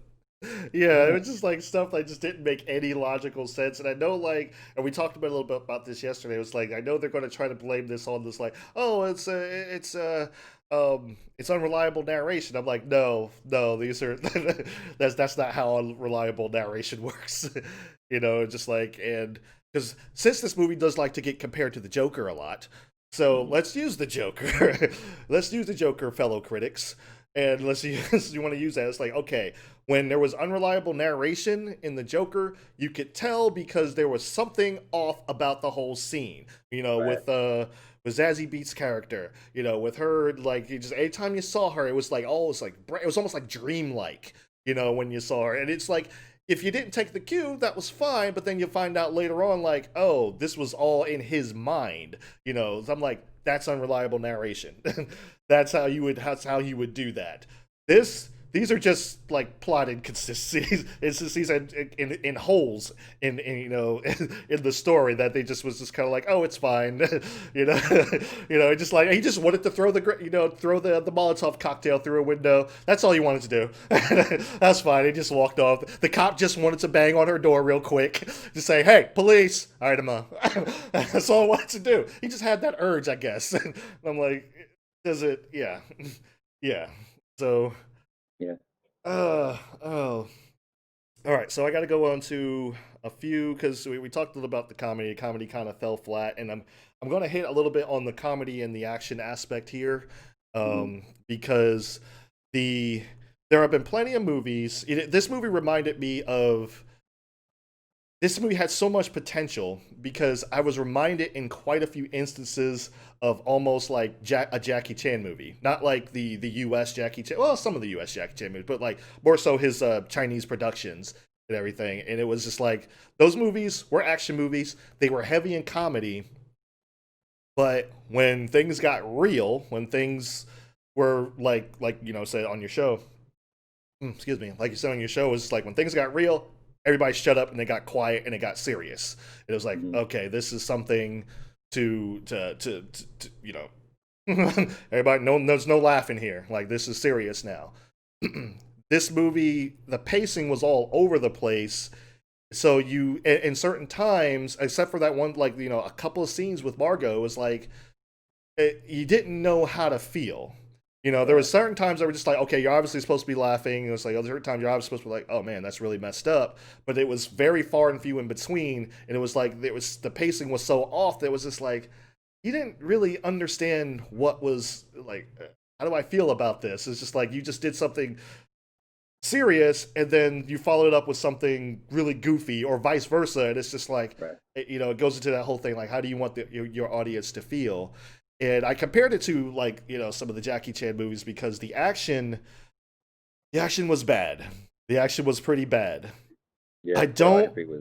Speaker 1: Yeah, it
Speaker 2: Oh,
Speaker 1: was just like stuff that just didn't make any logical sense. And I know, like, and we talked about a little bit about this yesterday. It was like I know they're going to try to blame this on this, like, oh, it's unreliable narration. I'm like, no, no, these are that's not how unreliable narration works. Just like and because since this movie does like to get compared to the Joker a lot, so
Speaker 2: mhm.
Speaker 1: let's use the Joker. Let's use the Joker, fellow critics. And let's use you want to use that. It's like, okay, when there was unreliable narration in the Joker, you could tell because there was something off about the whole scene.
Speaker 2: Right.
Speaker 1: With Zazie Beet's character, with her like you just anytime you saw her, it was like almost like it was almost like dreamlike, when you saw her. And it's like if you didn't take the cue, that was fine, but then you find out later on, like, oh, this was all in his mind. So I'm like, that's unreliable narration. That's how you would do that. These are just like plot inconsistencies. It's just these in holes in in the story that they just was just kind of like, oh, it's fine. you know just like he just wanted to throw the Molotov cocktail through a window. That's all he wanted to do. That's fine. He just walked off. The cop just wanted to bang on her door real quick, just say, hey, police. All right, I'm That's all I wanted to do. He just had that urge, I guess. And I'm like, does it? Yeah. Yeah. So
Speaker 2: Yeah.
Speaker 1: oh. All right, so I got to go on to a few because we talked a little about the comedy. The comedy kind of fell flat, and I'm going to hit a little bit on the comedy and the action aspect here,
Speaker 2: Mhm.
Speaker 1: because there have been plenty of movies. This movie reminded me of this movie had so much potential because I was reminded in quite a few instances of almost like a Jackie Chan movie, not like the U.S. Jackie Chan, well, some of the U.S. Jackie Chan movies, but like more so his Chinese productions and everything. And it was just like those movies were action movies. They were heavy in comedy, but when things got real, when things were like say on your show, excuse me, like you said on your show, was like when things got real, everybody shut up and they got quiet and it got serious. It was like, okay, this is something to everybody, no, there's no laughing here. Like, this is serious now. This movie, the pacing was all over the place. So you, in certain times, except for that one, like, a couple of scenes with Margot, it was like, you didn't know how to feel. There were certain times that were just like, okay, you're obviously supposed to be laughing. It was like other certain times you're obviously supposed to be like, oh man, that's really messed up. But it was very far and few in between, and it was like the pacing was so off that it was just like you didn't really understand what was like. How do I feel about this? It's just like you just did something serious, and then you followed it up with something really goofy, or vice versa. And it's just like, it goes into that whole thing, like how do you want your audience to feel? And I compared it to like some of the Jackie Chan movies because the action was bad. The action was pretty bad.
Speaker 2: Yeah,
Speaker 1: I don't.
Speaker 2: There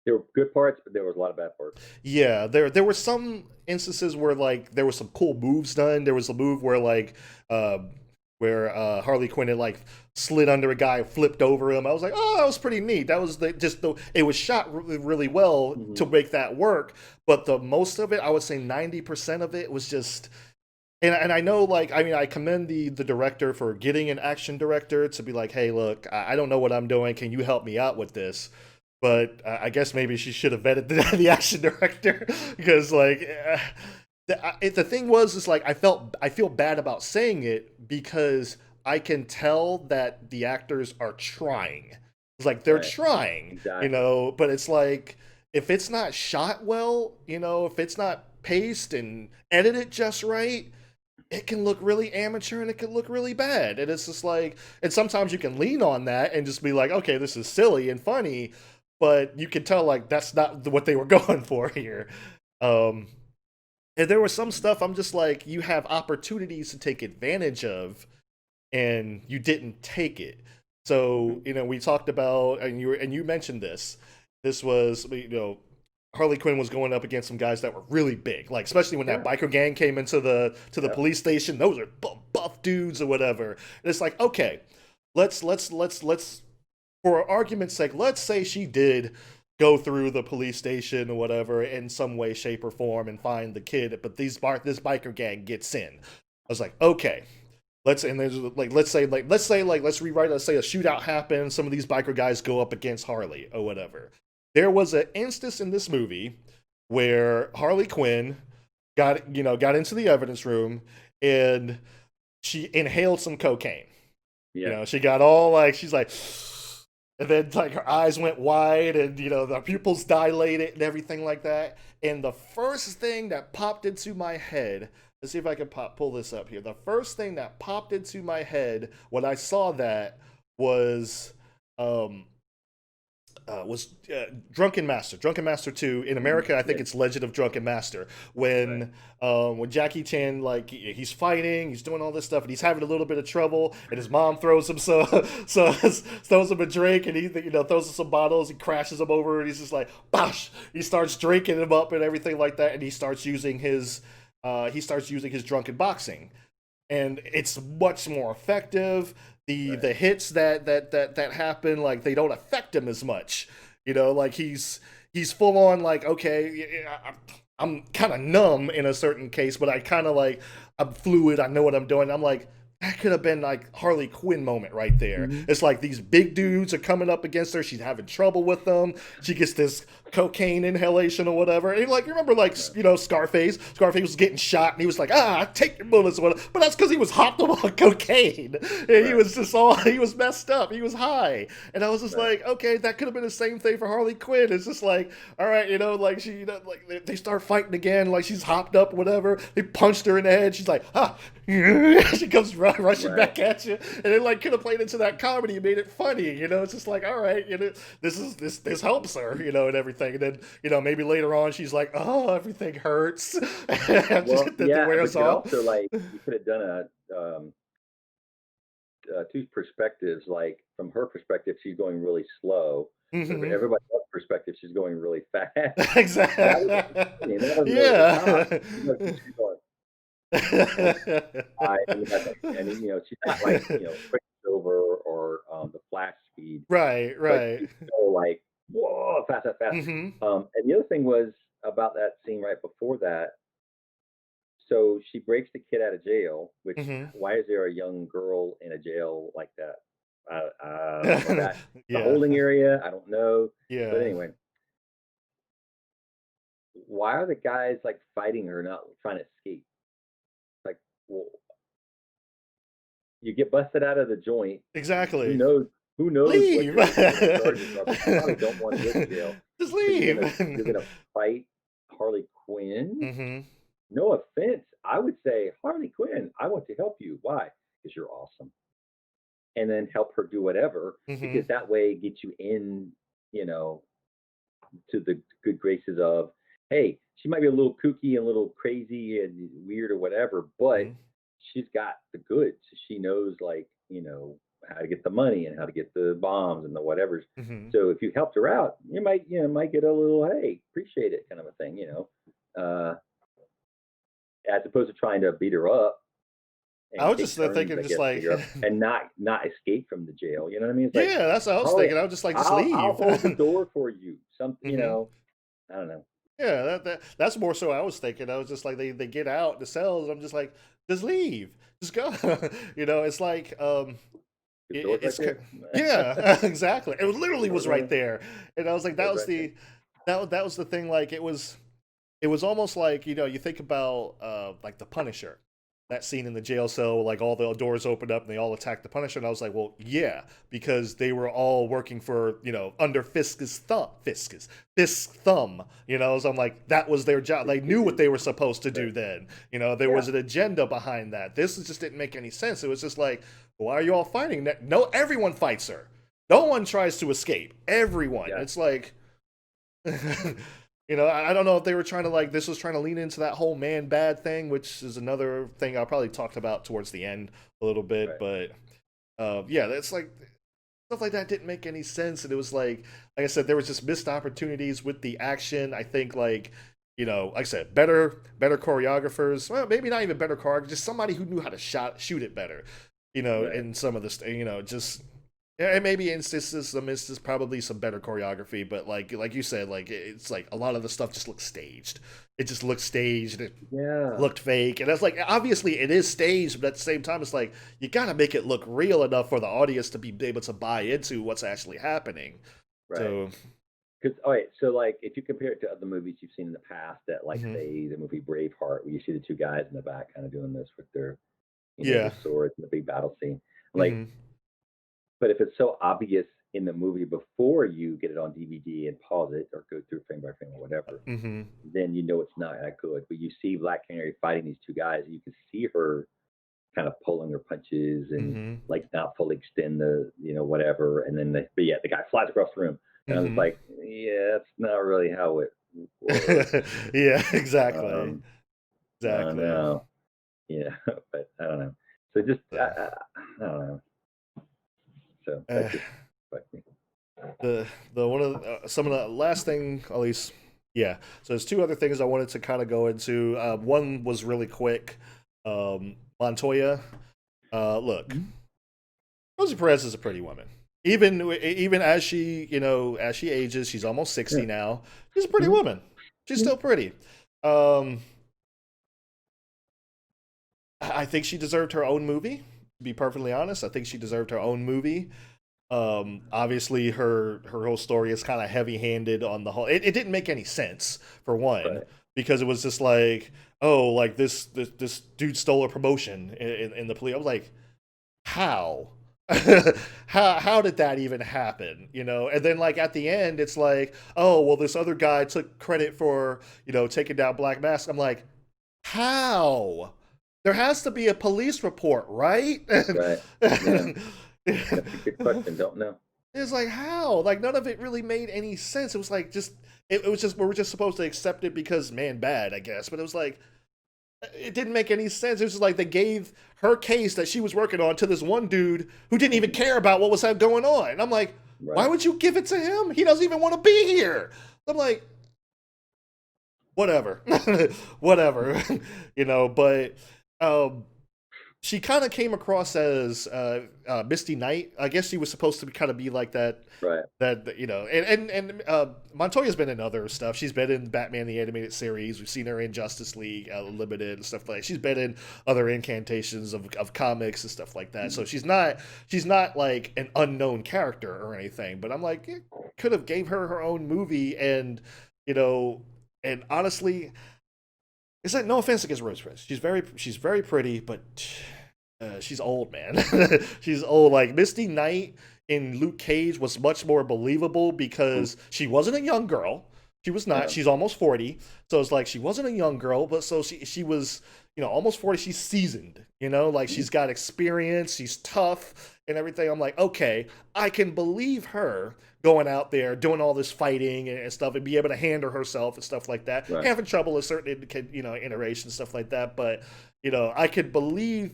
Speaker 2: were good parts, but there was a lot of bad parts.
Speaker 1: Yeah, there were some instances where like there were some cool moves done. There was a move where like where Harley Quinn had like slid under a guy, flipped over him. I was like, oh, that was pretty neat. That was it was shot really, really well to make that work. But the most of it, I would say 90% of it was just, and I know, like, I mean, I commend the director for getting an action director to be like, hey, look, I don't know what I'm doing. Can you help me out with this? But I guess maybe she should have vetted the action director because like. The thing was, is like I feel bad about saying it because I can tell that the actors are trying. It's like they're trying,
Speaker 2: exactly.
Speaker 1: But it's like if it's not shot well, if it's not paced and edited just right, it can look really amateur and it can look really bad. And it's just like, and sometimes you can lean on that and just be like, okay, this is silly and funny, but you can tell like that's not what they were going for here. And there was some stuff I'm just like, you have opportunities to take advantage of, and you didn't take it. So we talked about, and you mentioned this. This was Harley Quinn was going up against some guys that were really big, like especially when that biker gang came into the police station. Those are buff dudes or whatever. And it's like, okay, let's for argument's sake, let's say she did go through the police station or whatever in some way, shape, or form and find the kid, but this biker gang gets in. I was like, okay, let's say let's rewrite. Let's say a shootout happens. Some of these biker guys go up against Harley or whatever. There was an instance in this movie where Harley Quinn got into the evidence room and she inhaled some cocaine. Yeah. She got all like, she's like. And then, like, her eyes went wide and, the pupils dilated and everything like that. And the first thing that popped into my head, let's see if I can pull this up here. The first thing that popped into my head when I saw that was Drunken Master. Drunken Master 2. In America, I think it's Legend of Drunken Master. When Jackie Chan, like, he's fighting, he's doing all this stuff, and he's having a little bit of trouble, and his mom throws him throws him a drink, and he throws him some bottles, he crashes him over, and he's just like, bosh! He starts drinking him up and everything like that, and he starts using his drunken boxing. And it's much more effective. The hits that happen, like, they don't affect him as much. Like he's full on like, okay, I'm kind of numb in a certain case, but I kind of like, I'm fluid, I know what I'm doing. I'm like, that could have been like Harley Quinn moment right there. It's like these big dudes are coming up against her. She's having trouble with them. She gets this cocaine inhalation or whatever. And like, you remember like, Scarface? Scarface was getting shot and he was like, take your bullets or whatever. But that's because he was hopped up on cocaine. And he was just he was messed up. He was high. And I was just like, okay, that could have been the same thing for Harley Quinn. It's just like, all right, like she, like they start fighting again. Like she's hopped up, whatever. They punched her in the head. She's like, she comes running. rushing
Speaker 2: Right.
Speaker 1: back at you, and it like could have played into that comedy, made it funny. It's just like, all right, this helps her, and everything. And then maybe later on she's like, oh, everything hurts, and
Speaker 2: Well,
Speaker 1: then the
Speaker 2: yeah, but
Speaker 1: wears
Speaker 2: you could
Speaker 1: off.
Speaker 2: also like you could have done two perspectives. Like from her perspective, she's going really slow, but from
Speaker 1: Hmm.
Speaker 2: everybody else's perspective, she's going really fast. That was
Speaker 1: Exactly.
Speaker 2: funny, and that wasn't over the top.
Speaker 1: Yeah.
Speaker 2: She's going, oh, and that's like, and she's not like quick over or the flash speed,
Speaker 1: Right,
Speaker 2: but
Speaker 1: right.
Speaker 2: she's still like whoa, fast, fast, fast.
Speaker 1: Hmm.
Speaker 2: And the other thing was about that scene right before that. So she breaks the kid out of jail. Which
Speaker 1: Hmm.
Speaker 2: why is there a young girl in a jail like that? I don't know that the
Speaker 1: Yeah,
Speaker 2: holding area. I don't know, but
Speaker 1: yeah.
Speaker 2: anyway, why are the guys like fighting her, not trying to escape? Like, well, you get busted out of the joint. Who
Speaker 1: Exactly.
Speaker 2: knows? Who knows what
Speaker 1: Leave.
Speaker 2: your charges are? But you probably don't want to go to jail.
Speaker 1: Just
Speaker 2: So
Speaker 1: leave.
Speaker 2: you're gonna fight Harley Quinn?
Speaker 1: Hmm.
Speaker 2: No offense, I would say Harley Quinn. I want to help you. Why? Because you're awesome, and then help her do whatever.
Speaker 1: Hmm.
Speaker 2: Because that way it gets you in, you know, to the good graces of, hey, she might be a little kooky and a little crazy and weird or whatever, but
Speaker 1: Hmm.
Speaker 2: she's got the goods. She knows, like, how to get the money and how to get the bombs and the whatevers.
Speaker 1: Hmm.
Speaker 2: So if you helped her out, you might get a little, hey, appreciate it kind of a thing. As opposed to trying to beat her up
Speaker 1: I
Speaker 2: and
Speaker 1: was
Speaker 2: take
Speaker 1: just
Speaker 2: turns,
Speaker 1: thinking,
Speaker 2: I
Speaker 1: just
Speaker 2: guess, beat
Speaker 1: like,
Speaker 2: her up and not escape from the jail. You know what I mean? It's like,
Speaker 1: yeah, that's what I was
Speaker 2: Harley,
Speaker 1: thinking. I was just like, just
Speaker 2: I'll
Speaker 1: leave.
Speaker 2: hold the door for you. Something,
Speaker 1: Hmm.
Speaker 2: I don't know.
Speaker 1: Yeah, that's more so I was thinking. I was just like, they get out the cells. I'm just like, just leave, just go. It's like,
Speaker 2: The door's right
Speaker 1: it's
Speaker 2: there.
Speaker 1: yeah, exactly. It literally
Speaker 2: Door's
Speaker 1: was
Speaker 2: right
Speaker 1: right
Speaker 2: there.
Speaker 1: there, and I was like, that
Speaker 2: Door's
Speaker 1: was
Speaker 2: right there.
Speaker 1: that was the thing. Like it was almost like you think about like the Punisher, that scene in the jail cell, like all the doors opened up and they all attacked the Punisher, and I was like, well, yeah, because they were all working for under Fisk's thumb, So I'm like, that was their job. They knew what they were supposed to
Speaker 2: Right.
Speaker 1: do. Then there
Speaker 2: Yeah.
Speaker 1: was an agenda behind that. This just didn't make any sense. It was just like, why are you all fighting? No, everyone fights her. No one tries to escape. Everyone.
Speaker 2: Yeah.
Speaker 1: It's like. I don't know if they were trying to like this was trying to lean into that whole man bad thing, which is another thing I probably talked about towards the end a little bit.
Speaker 2: Right.
Speaker 1: But yeah, that's like stuff like that didn't make any sense, and it was like I said, there was just missed opportunities with the action. I think like I said, better choreographers. Well, maybe not even better choreographers, just somebody who knew how to shoot it better.
Speaker 2: Right.
Speaker 1: In some of this, just yeah, and maybe instances probably some better choreography, but like you said, like it's like a lot of the stuff just looks staged. It just looked staged. It
Speaker 2: Yeah.
Speaker 1: looked fake, and that's like obviously it is staged, but at the same time, it's like you gotta make it look real enough for the audience to be able to buy into what's actually happening.
Speaker 2: Right.
Speaker 1: So,
Speaker 2: Because all right, so like if you compare it to other movies you've seen in the past, that like
Speaker 1: mhm.
Speaker 2: say the movie Braveheart, where you see the two guys in the back kind of doing this with their
Speaker 1: Yeah,
Speaker 2: their swords in the big battle scene, like,
Speaker 1: hmm,
Speaker 2: but if it's so obvious in the movie before you get it on DVD and pause it or go through frame by frame or whatever,
Speaker 1: hmm,
Speaker 2: then it's not that good. But you see Black Canary fighting these two guys, you can see her kind of pulling her punches and
Speaker 1: hmm,
Speaker 2: like not fully extend the whatever, and then but yeah, the guy flies across the room, and I was
Speaker 1: hmm.
Speaker 2: like, yeah, that's not really how it works.
Speaker 1: Yeah, exactly,
Speaker 2: Um, I don't
Speaker 1: exactly.
Speaker 2: know, but I don't know. So just
Speaker 1: So,
Speaker 2: I don't know. So
Speaker 1: uh,
Speaker 2: that just fucked me.
Speaker 1: the one of some of the last thing, at least, yeah. So there's two other things I wanted to kind of go into. One was really quick. Montoya. Look,
Speaker 2: Mhm.
Speaker 1: Rosie Perez is a pretty woman. Even as as she ages, she's almost
Speaker 2: Yeah.
Speaker 1: 60 now. She's a pretty
Speaker 2: Mhm.
Speaker 1: woman. She's
Speaker 2: Yeah.
Speaker 1: still pretty. Um, I think she deserved her own movie. To be perfectly honest, I think she deserved her own movie. Obviously, her whole story is kind of heavy handed on the whole. It didn't make any sense for one
Speaker 2: Right.
Speaker 1: because it was just like, oh, like this dude stole a promotion in the police. I was like, how? How did that even happen? And then like at the end, it's like, oh well, this other guy took credit for taking down Black Mask. I'm like, how? there has to be a police report, right?
Speaker 2: Right. Yeah. That's a good question. Don't know.
Speaker 1: It's like how? Like none of it really made any sense. It was like just it was just we were just supposed to accept it because man bad, I guess. But it was like it didn't make any sense. It was just like they gave her case that she was working on to this one dude who didn't even care about what was going on. And I'm like, why
Speaker 2: Right.
Speaker 1: would you give it to him? He doesn't even want to be here. I'm like, whatever, whatever, But um, she kind of came across as Misty Knight. I guess she was supposed to kind of be like that.
Speaker 2: Right.
Speaker 1: And Montoya's been in other stuff. She's been in Batman the Animated Series. We've seen her in Justice League Limited and stuff like that. She's been in other incantations of comics and stuff like that. So she's not like an unknown character or anything. But I'm like, could have gave her own movie you know, and honestly, it's like no offense against Rose Perez. She's very pretty, but she's old, man. She's old. Like Misty Knight in Luke Cage was much more believable because she wasn't a young girl. She was not.
Speaker 2: Yeah.
Speaker 1: She's almost 40. So it's like she wasn't a young girl, but so she was, almost 40. She's seasoned, like she's got experience, she's tough and everything. I'm like, okay, I can believe her going out there doing all this fighting and stuff and be able to handle herself and stuff like that.
Speaker 2: Right.
Speaker 1: Having trouble in certain, iterations, stuff like that. But, I could believe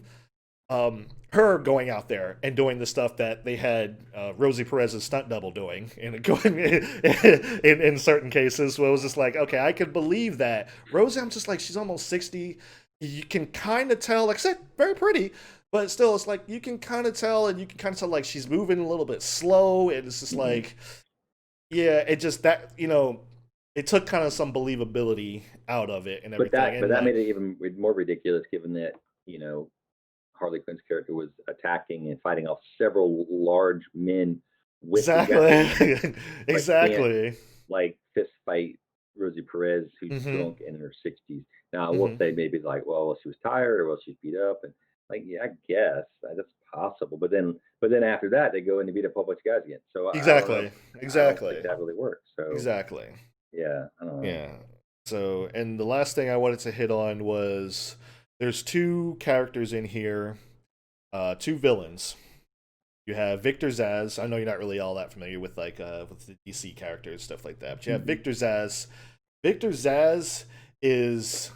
Speaker 1: her going out there and doing the stuff that they had Rosie Perez's stunt double doing and going in certain cases where it was just like, okay, I could believe that. Rosie, I'm just like, she's almost 60. You can kind of tell, like I said, very pretty, but still, it's like you can kind of tell, and you can kind of tell like she's moving a little bit slow, and it's just like, yeah, it just that it took kind of some believability out of it and everything.
Speaker 2: But that made it even more ridiculous, given that Harley Quinn's character was attacking and fighting off several large men with
Speaker 1: exactly, exactly,
Speaker 2: like fist fight Rosie Perez, who's drunk and in her 60s. Now, I will say maybe like, well, she was tired or well, she's beat up, and like, yeah, I guess that's possible. But then after that, they go in to beat up a whole bunch of guys again. So
Speaker 1: exactly,
Speaker 2: I don't think that really works. So
Speaker 1: exactly,
Speaker 2: yeah, I don't know.
Speaker 1: yeah. So, and the last thing I wanted to hit on was there's two characters in here, two villains. You have Victor Zsasz. I know you're not really all that familiar with with the DC characters, stuff like that. But you have Victor Zsasz. Victor Zsasz is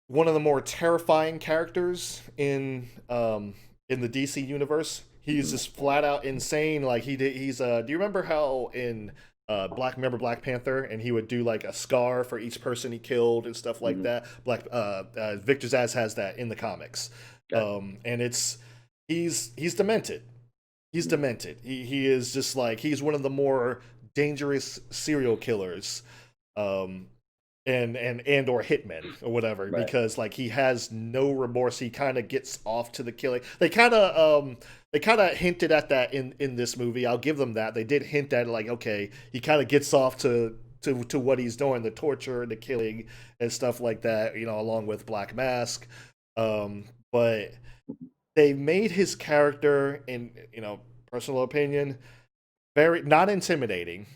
Speaker 1: one of the more terrifying characters in the DC universe. He's just flat out insane. Like he's do you remember how in remember Black Panther, and he would do like a scar for each person he killed and stuff like that. Victor Zsasz has that in the comics, and he's demented. He's demented. He is just like he's one of the more dangerous serial killers, and or hitmen or whatever, because like he has no remorse. He kind of gets off to the killing. They kind of hinted at that in this movie. I'll give them that. They did hint at it, like, okay, he kind of gets off to what he's doing, the torture and the killing and stuff like that, along with Black Mask. But they made his character, in personal opinion, very not intimidating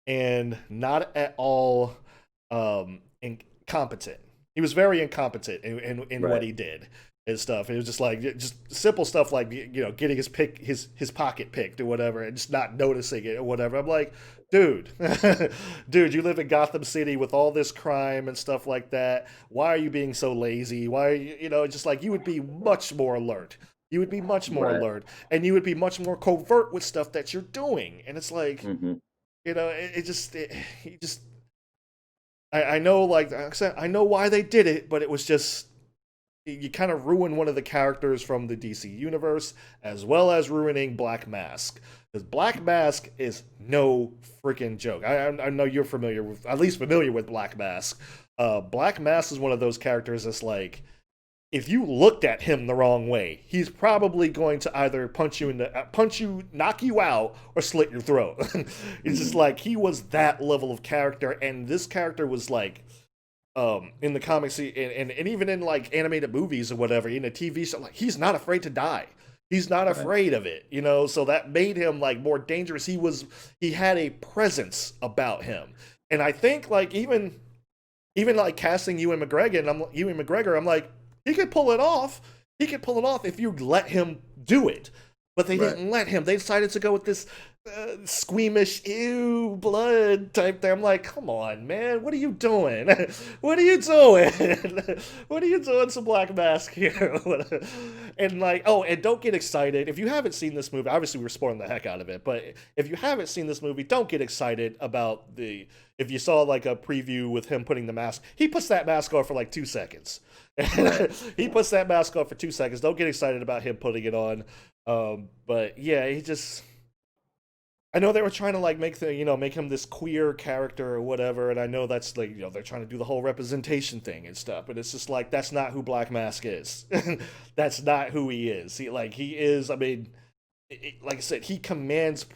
Speaker 1: and not at all incompetent. He was very incompetent in what he did and stuff. It was just like simple stuff like getting his pocket picked or whatever, and just not noticing it or whatever. I'm like, dude, you live in Gotham City with all this crime and stuff like that. Why are you being so lazy? Why are you just like you would be much more alert. You would be much more alert, and you would be much more covert with stuff that you're doing. And it's like, I know, like I said, I know why they did it, but it was just you kind of ruin one of the characters from the DC universe, as well as ruining Black Mask. Because Black Mask is no freaking joke. I know you're at least familiar with Black Mask. Black Mask is one of those characters that's like, if you looked at him the wrong way, he's probably going to either punch you, knock you out, or slit your throat. It's just like he was that level of character, and this character was like, in the comics and even in like animated movies or whatever, in a TV show, like he's not afraid to die. He's not afraid of it, so that made him like more dangerous. He had a presence about him, and I think like even even like casting Ewan McGregor, I'm like, he could pull it off. He could pull it off if you let him do it. But they
Speaker 2: Right.
Speaker 1: didn't let him. They decided to go with this squeamish, ew, blood type thing. I'm like, come on, man, what are you doing? What are you doing? What are you doing to Black Mask here? And like, oh, and don't get excited. If you haven't seen this movie, obviously we're spoiling the heck out of it, but if you haven't seen this movie, don't get excited about if you saw like a preview with him putting the mask, he puts that mask on for like 2 seconds.
Speaker 2: Right.
Speaker 1: He puts that mask on for 2 seconds. Don't get excited about him putting it on. But yeah, he just. I know they were trying to like make him this queer character or whatever, and I know that's like they're trying to do the whole representation thing and stuff, but it's just like that's not who Black Mask is. That's not who he is. He is. I mean, like I said, he commands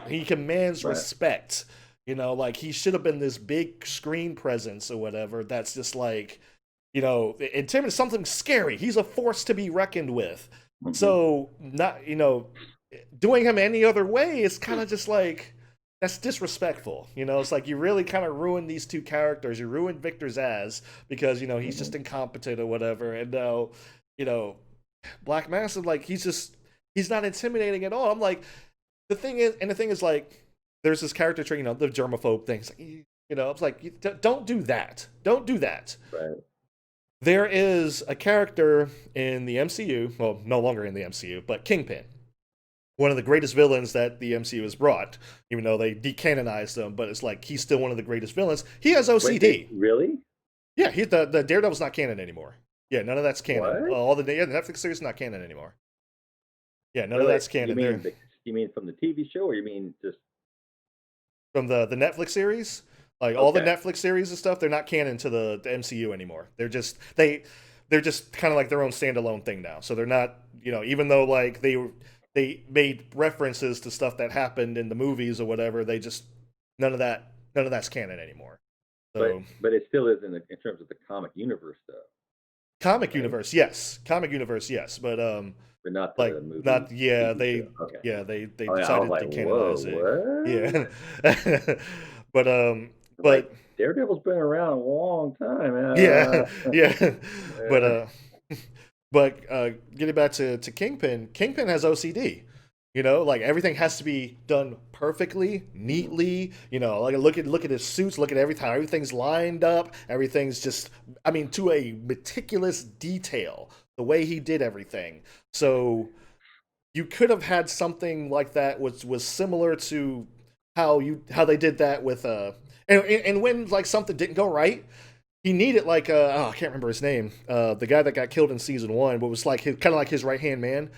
Speaker 1: he commands
Speaker 2: Right.
Speaker 1: respect. Like he should have been this big screen presence or whatever. That's just like intimidating, something scary. He's a force to be reckoned with.
Speaker 2: Mhm.
Speaker 1: So not doing him any other way is kind of just like that's disrespectful. It's like you really kind of ruined these two characters. You ruined Victor Zsasz because he's just incompetent or whatever, and now Black Mask, like he's not intimidating at all. I'm like the thing is like there's this character trait, the germaphobe things. It's like don't do that. Don't do that.
Speaker 2: Right.
Speaker 1: There is a character in the MCU, well, no longer in the MCU, but Kingpin. One of the greatest villains that the MCU has brought, even though they decanonized him, but it's like he's still one of the greatest villains. He has OCD.
Speaker 2: Wait, really?
Speaker 1: Yeah, the Daredevil's not canon anymore. Yeah, none of that's canon.
Speaker 2: What?
Speaker 1: The Netflix series is not canon anymore. Yeah, none of
Speaker 2: Really?
Speaker 1: that's canon.
Speaker 2: You mean from the TV show, or you mean just
Speaker 1: From the Netflix series, like all the
Speaker 2: okay?
Speaker 1: Netflix series and stuff, they're not canon to the MCU anymore. They're just kind of like their own standalone thing now. So they're not, even though like they made references to stuff that happened in the movies or whatever, they just none of that's canon anymore. So
Speaker 2: But it still is in terms of the comic universe, though,
Speaker 1: comic
Speaker 2: right?
Speaker 1: universe, yes. Comic universe, yes. But
Speaker 2: But not
Speaker 1: like
Speaker 2: the movie
Speaker 1: not yeah,
Speaker 2: TV show. Okay.
Speaker 1: they
Speaker 2: Oh yeah, I was
Speaker 1: decided
Speaker 2: like,
Speaker 1: to
Speaker 2: whoa,
Speaker 1: canonize it.
Speaker 2: what?
Speaker 1: Yeah. but
Speaker 2: Like
Speaker 1: but
Speaker 2: Daredevil's been around a long time.
Speaker 1: yeah, yeah. But
Speaker 2: Yeah.
Speaker 1: getting back to Kingpin, Kingpin has OCD. Like everything has to be done perfectly, neatly. Like look at his suits, look at everything's lined up, everything's just, I mean, to a meticulous detail. The way he did everything. So you could have had something like that was similar to how they did that with and when like something didn't go right, he needed like I can't remember his name, the guy that got killed in season 1, but was like kind of like his right hand man.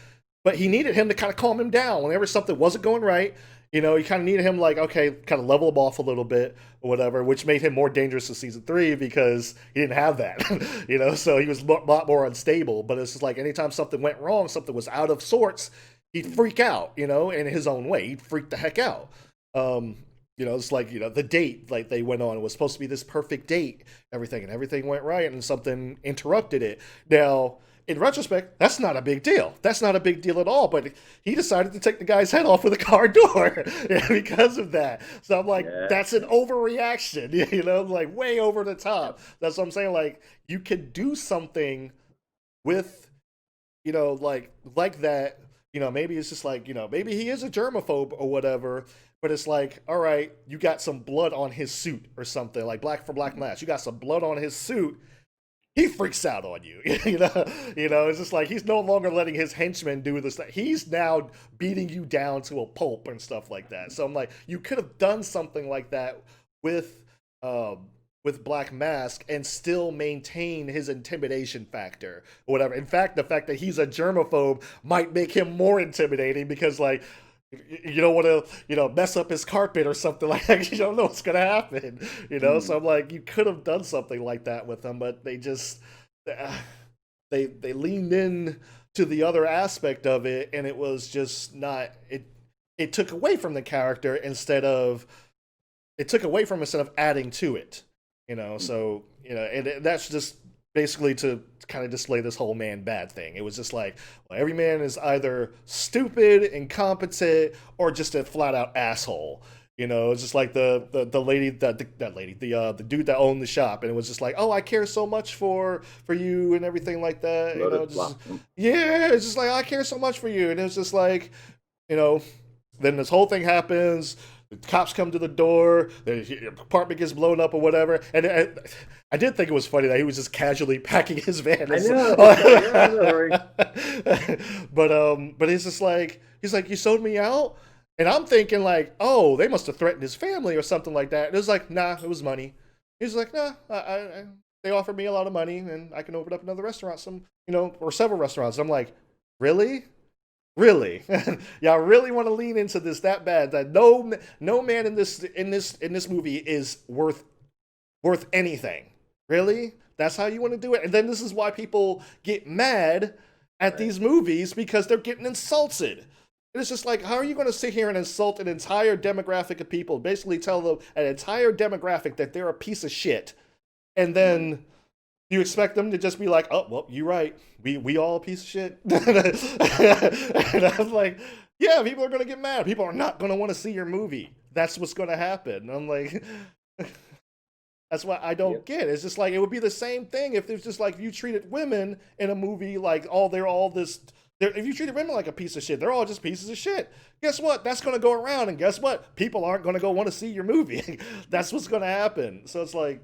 Speaker 1: But he needed him to kind of calm him down whenever something wasn't going right. He kind of needed him like, okay, kind of level him off a little bit or whatever, which made him more dangerous in season 3 because he didn't have that. So he was a lot more unstable. But it's just like anytime something went wrong, something was out of sorts, he'd freak out, in his own way. He'd freak the heck out. It's like, the date like they went on was supposed to be this perfect date, and everything went right, and something interrupted it. Now, in retrospect, that's not a big deal. That's not a big deal at all. But he decided to take the guy's head off with a car door because of that. So I'm like,
Speaker 2: Yeah.
Speaker 1: that's an overreaction, like way over the top. That's what I'm saying. Like, you could do something with, like that. Maybe it's just like, maybe he is a germaphobe or whatever. But it's like, all right, you got some blood on his suit or something, like Black Mask. You got some blood on his suit. He freaks out on you. It's just like he's no longer letting his henchmen do this. He's now beating you down to a pulp and stuff like that. So I'm like, you could have done something like that with Black Mask and still maintain his intimidation factor or whatever. In fact, the fact that he's a germaphobe might make him more intimidating because like you don't want to mess up his carpet or something like that. You don't know what's gonna happen. So I'm like, you could have done something like that with him, but they just they leaned in to the other aspect of it, and it was just not it took away from the character instead of adding to it. So and that's just basically to kind of display this whole man bad thing. It was just like, well, every man is either stupid, incompetent, or just a flat out asshole. It's just like the lady that lady the dude that owned the shop, and it was just like, oh, I care so much for you and everything like that.
Speaker 2: Lotus
Speaker 1: Just
Speaker 2: Blossom.
Speaker 1: yeah, it's just like I care so much for you, and it's just like, you know, then this whole thing happens. The cops come to the door. The apartment gets blown up or whatever. And I did think it was funny that he was just casually packing his van.
Speaker 2: I know. Yeah, no hurry.
Speaker 1: But he's like, you sold me out, and I'm thinking like, oh, they must have threatened his family or something like that. And it was like, nah, it was money. He's like, nah, they offered me a lot of money, and I can open up another restaurant, or several restaurants. And I'm like, really? Really? Y'all really want to lean into this that bad that no man in this movie is worth anything. Really? That's how you want to do it? And then this is why people get mad at
Speaker 2: Right.
Speaker 1: these movies because they're getting insulted. And it's just like, how are you going to sit here and insult an entire demographic of people? Basically, tell them an entire demographic that they're a piece of shit, and
Speaker 2: Mhm.
Speaker 1: then you expect them to just be like, "Oh, well, you're right. We all a piece of shit." And I'm like, "Yeah, people are gonna get mad. People are not gonna want to see your movie. That's what's gonna happen." And I'm like, "That's what I don't
Speaker 2: Yep.
Speaker 1: get." It's just like it would be the same thing if it's just like you treated women in a movie like, "Oh, they're all this." If you treated women like a piece of shit, they're all just pieces of shit. Guess what? That's gonna go around, and guess what? People aren't gonna go want to see your movie. That's what's gonna happen. So it's like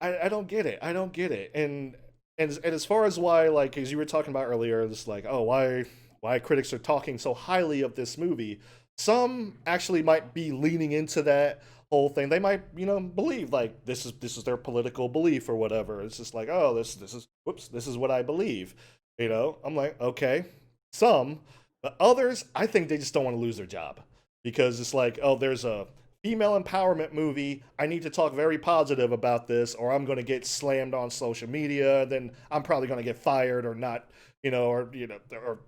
Speaker 1: I don't get it. I don't get it. And as far as why, like, as you were talking about earlier, it's like, oh, why critics are talking so highly of this movie. Some actually might be leaning into that whole thing. They might, believe like this is their political belief or whatever. It's just like, oh, this is what I believe. I'm like, okay, some, but others, I think they just don't want to lose their job because it's like, oh, there's a female empowerment movie. I need to talk very positive about this, or I'm going to get slammed on social media. Then I'm probably going to get fired or not, or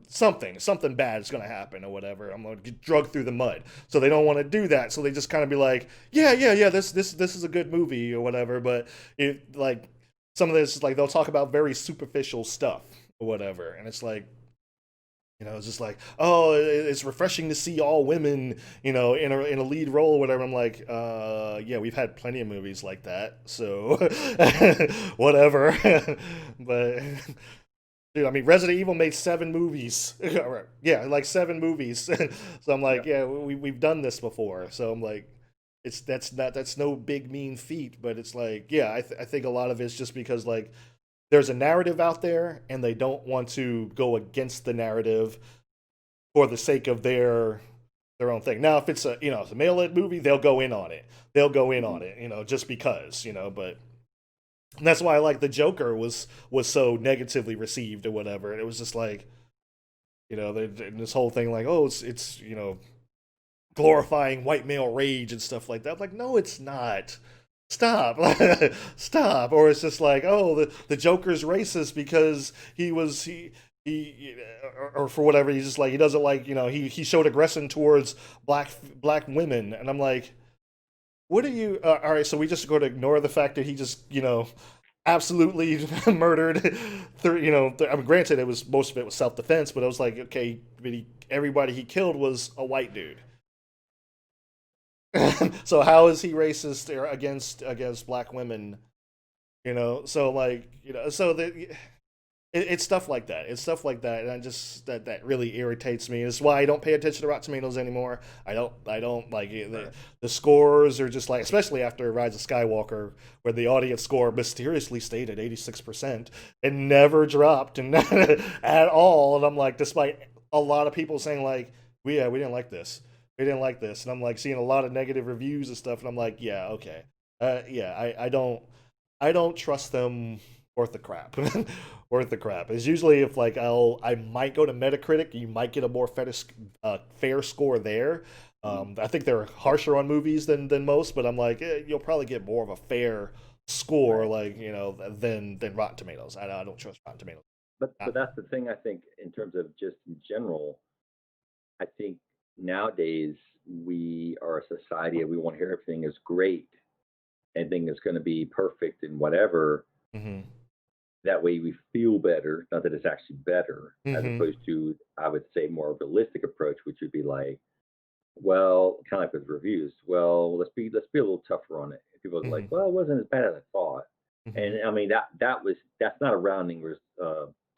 Speaker 1: something bad is going to happen or whatever. I'm going to get drugged through the mud. So they don't want to do that. So they just kind of be like, yeah, yeah, yeah, this is a good movie or whatever. But it like some of this is like they'll talk about very superficial stuff or whatever, and it's like, it's just like, oh, it's refreshing to see all women, in a lead role or whatever. I'm like, yeah, we've had plenty of movies like that, so whatever. But dude, I mean, Resident Evil made 7 movies. Yeah, like 7 movies. So I'm like,
Speaker 2: Yep.
Speaker 1: yeah, we've done this before. So I'm like, that's no big mean feat, but it's like, yeah, I think a lot of it's just because like there's a narrative out there and they don't want to go against the narrative for the sake of their own thing. Now, if it's a male led movie, they'll go in on it. They'll go in on
Speaker 2: Mhm.
Speaker 1: it, just because, but that's why like the Joker was so negatively received or whatever. And it was just like, this whole thing like, oh, it's glorifying white male rage and stuff like that. I'm like, no, it's not. Stop. Stop. Or it's just like, oh, the Joker's racist because he or for whatever, he's just like he doesn't like, he showed aggression towards black women. And I'm like, what are you all right, so we just going to ignore the fact that he just, absolutely murdered through, I mean, granted it was most of it was self-defense, but I was like, okay, but everybody he killed was a white dude. So how is he racist against black women? So like, so it's stuff like that. It's stuff like that, and I just that really irritates me. It's why I don't pay attention to Rotten Tomatoes anymore. I don't like it.
Speaker 2: Right.
Speaker 1: The scores are just like, especially after Rise of Skywalker, where the audience score mysteriously stayed at 86% and never dropped and at all. And I'm like, despite a lot of people saying like, we didn't like this, we didn't like this, and I'm like seeing a lot of negative reviews and stuff, and I'm like, yeah, okay, yeah, I don't trust them worth the crap. Worth the crap. It's usually if like I might go to Metacritic, you might get a more fair score there.
Speaker 2: Mhm.
Speaker 1: I think they're harsher on movies than most, but I'm like, you'll probably get more of a fair score,
Speaker 2: Right.
Speaker 1: like than Rotten Tomatoes. I don't trust Rotten Tomatoes.
Speaker 2: But that's the thing, I think, in terms of just in general. I think nowadays we are a society and we want to hear everything is great, everything is going to be perfect and whatever.
Speaker 1: Mm-hmm.
Speaker 2: That way we feel better, not that it's actually better, as
Speaker 1: Mm-hmm.
Speaker 2: opposed to, I would say, more realistic approach, which would be like, well, kind of like with reviews. Well, let's be a little tougher on it. People are like,
Speaker 1: Mhm.
Speaker 2: well, it wasn't as bad as I thought.
Speaker 1: Mhm.
Speaker 2: And I mean that's not a rounding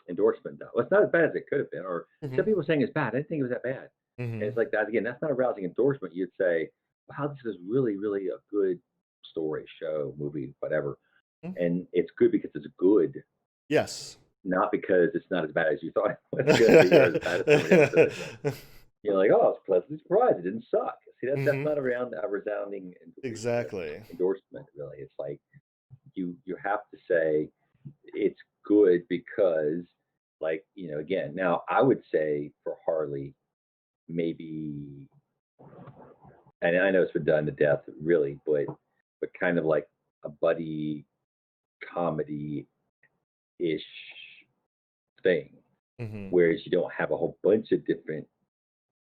Speaker 2: endorsement though. It's not as bad as it could have been. Or some
Speaker 1: Mhm.
Speaker 2: people saying it's bad. I didn't think it was that bad. And
Speaker 1: Mhm.
Speaker 2: it's like that again. That's not a rousing endorsement. You'd say, wow, this is really really a good story, show, movie, whatever.
Speaker 1: Mhm.
Speaker 2: And it's good because it's good,
Speaker 1: Yes.
Speaker 2: not because it's not as bad as you thought it was going to be or as bad as somebody else said it was. You're like, oh, I was pleasantly surprised. It didn't suck. See, that's
Speaker 1: Mhm.
Speaker 2: not a resounding
Speaker 1: Exactly.
Speaker 2: endorsement, really. It's like you have to say it's good because, like, again. Now, I would say for Harley, maybe, and I know it's been done to death, really, but kind of like a buddy comedy ish thing,
Speaker 1: Mhm.
Speaker 2: whereas you don't have a whole bunch of different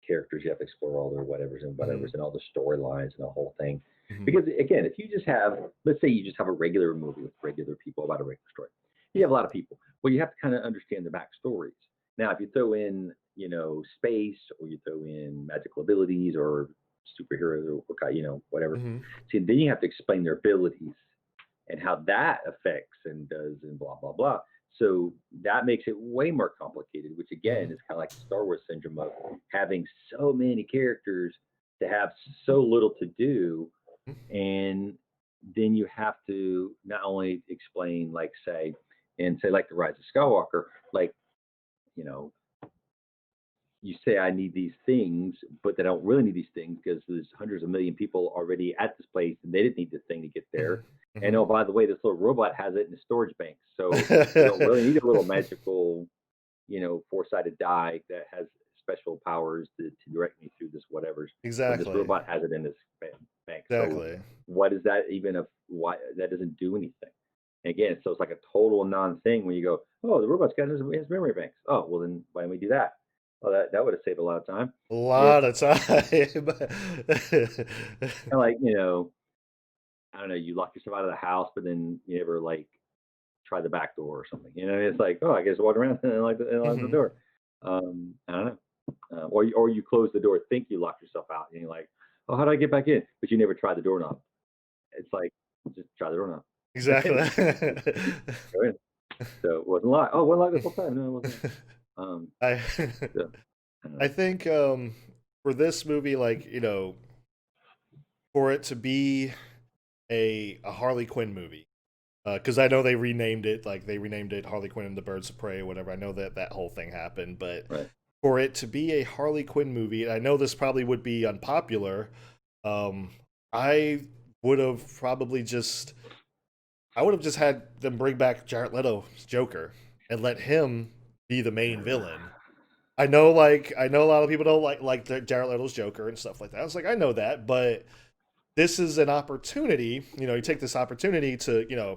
Speaker 2: characters. You have to explore all their whatevers
Speaker 1: Mhm.
Speaker 2: and all the storylines and the whole thing.
Speaker 1: Mhm.
Speaker 2: Because again, if you just have, let's say you just have a regular movie with regular people about a regular story, you have a lot of people. Well, you have to kind of understand the backstories. Now, if you throw in, space, or you throw in magical abilities or superheroes or whatever,
Speaker 1: Mhm.
Speaker 2: see, then you have to explain their abilities and how that affects and does and blah blah blah. So that makes it way more complicated, which again
Speaker 1: Mhm.
Speaker 2: is kind of like the Star Wars syndrome of having so many characters to have so little to do,
Speaker 1: Mhm.
Speaker 2: and then you have to not only explain, like, say like the Rise of Skywalker, like, you know you say I need these things, but they don't really need these things because there's hundreds of million people already at this place and they didn't need this thing to get there.
Speaker 1: Mhm.
Speaker 2: And
Speaker 1: Mhm.
Speaker 2: oh, by the way, this little robot has it in the storage bank. So we don't really need a little magical, four-sided die that has special powers to direct me through this whatever when this
Speaker 1: Exactly.
Speaker 2: robot has it in this bank. So
Speaker 1: Exactly.
Speaker 2: what is that even of why that doesn't do anything? And again, so it's like a total non-thing when you go, oh, the robot's got his memory banks. Oh, well then why don't we do that? Well, that would have saved a lot of time.
Speaker 1: A
Speaker 2: If
Speaker 1: lot of time.
Speaker 2: kind of like, I don't know, you lock yourself out of the house, but then you never like try the back door or something. It's like, oh, I guess walk around and lock the
Speaker 1: Mhm.
Speaker 2: door. I don't know. Or you close the door, think you lock yourself out, and you're like, oh, how do I get back in? But you never try the doorknob. It's like, just try the doorknob.
Speaker 1: Exactly.
Speaker 2: Go in. So it wasn't locked. Oh, it wasn't locked this whole time. No, it wasn't. Um,
Speaker 1: I
Speaker 2: so, I don't
Speaker 1: I
Speaker 2: know.
Speaker 1: think for this movie, like, for it to be a Harley Quinn movie, because I know they renamed it, like they renamed it Harley Quinn and the Birds of Prey or whatever. I know that that whole thing happened, but
Speaker 2: Right.
Speaker 1: for it to be a Harley Quinn movie, and I know this probably would be unpopular, um, I would have probably just I would have just had them bring back Jared Leto's Joker and let him be the main villain. I know a lot of people don't like Jared Leto's Joker and stuff like that. I was like, I know that, but this is an opportunity. You take this opportunity to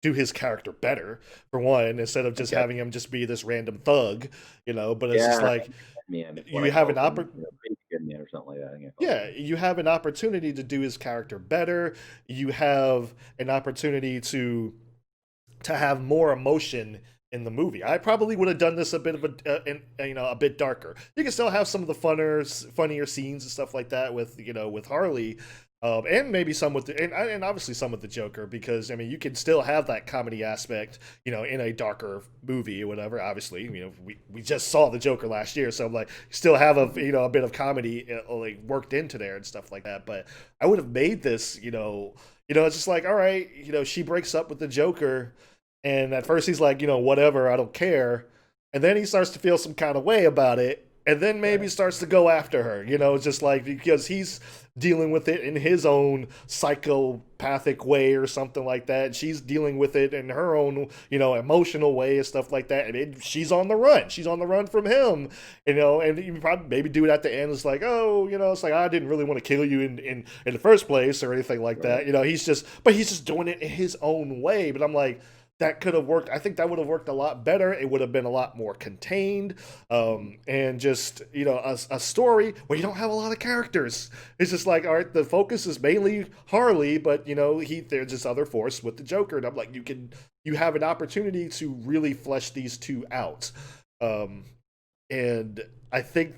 Speaker 1: do his character better for one, instead of
Speaker 2: I
Speaker 1: just
Speaker 2: guess.
Speaker 1: having him just be this random thug. But it's just
Speaker 2: Yeah,
Speaker 1: like
Speaker 2: man. What I
Speaker 1: you have an
Speaker 2: called him,
Speaker 1: oppor-
Speaker 2: baby good man or something like that. I think I called him.
Speaker 1: yeah, you have an opportunity to do his character better. You have an opportunity to have more emotion in the movie. I probably would have done this a bit of a bit darker. You can still have some of the funnier scenes and stuff like that with with Harley, and maybe some with and obviously some with the Joker, because I mean you can still have that comedy aspect in a darker movie or whatever. Obviously, we just saw the Joker last year, so I'm like still have a bit of comedy like worked into there and stuff like that. But I would have made this it's just like, all right, she breaks up with the Joker, and at first he's like, whatever, I don't care. And then he starts to feel some kind of way about it. And then maybe
Speaker 2: Right.
Speaker 1: starts to go after her, just like because he's dealing with it in his own psychopathic way or something like that. And she's dealing with it in her own, emotional way and stuff like that. And she's on the run. She's on the run from him, and you probably maybe do it at the end. It's like, oh, it's like, I didn't really want to kill you in the first place or anything like
Speaker 2: Right.
Speaker 1: that. He's just doing it in his own way. But I'm like, that could have worked. I think that would have worked a lot better. It would have been a lot more contained, and just a story where you don't have a lot of characters. It's just like, all right, the focus is mainly Harley, but there's this other force with the Joker, and I'm like, you have an opportunity to really flesh these two out, um, and I think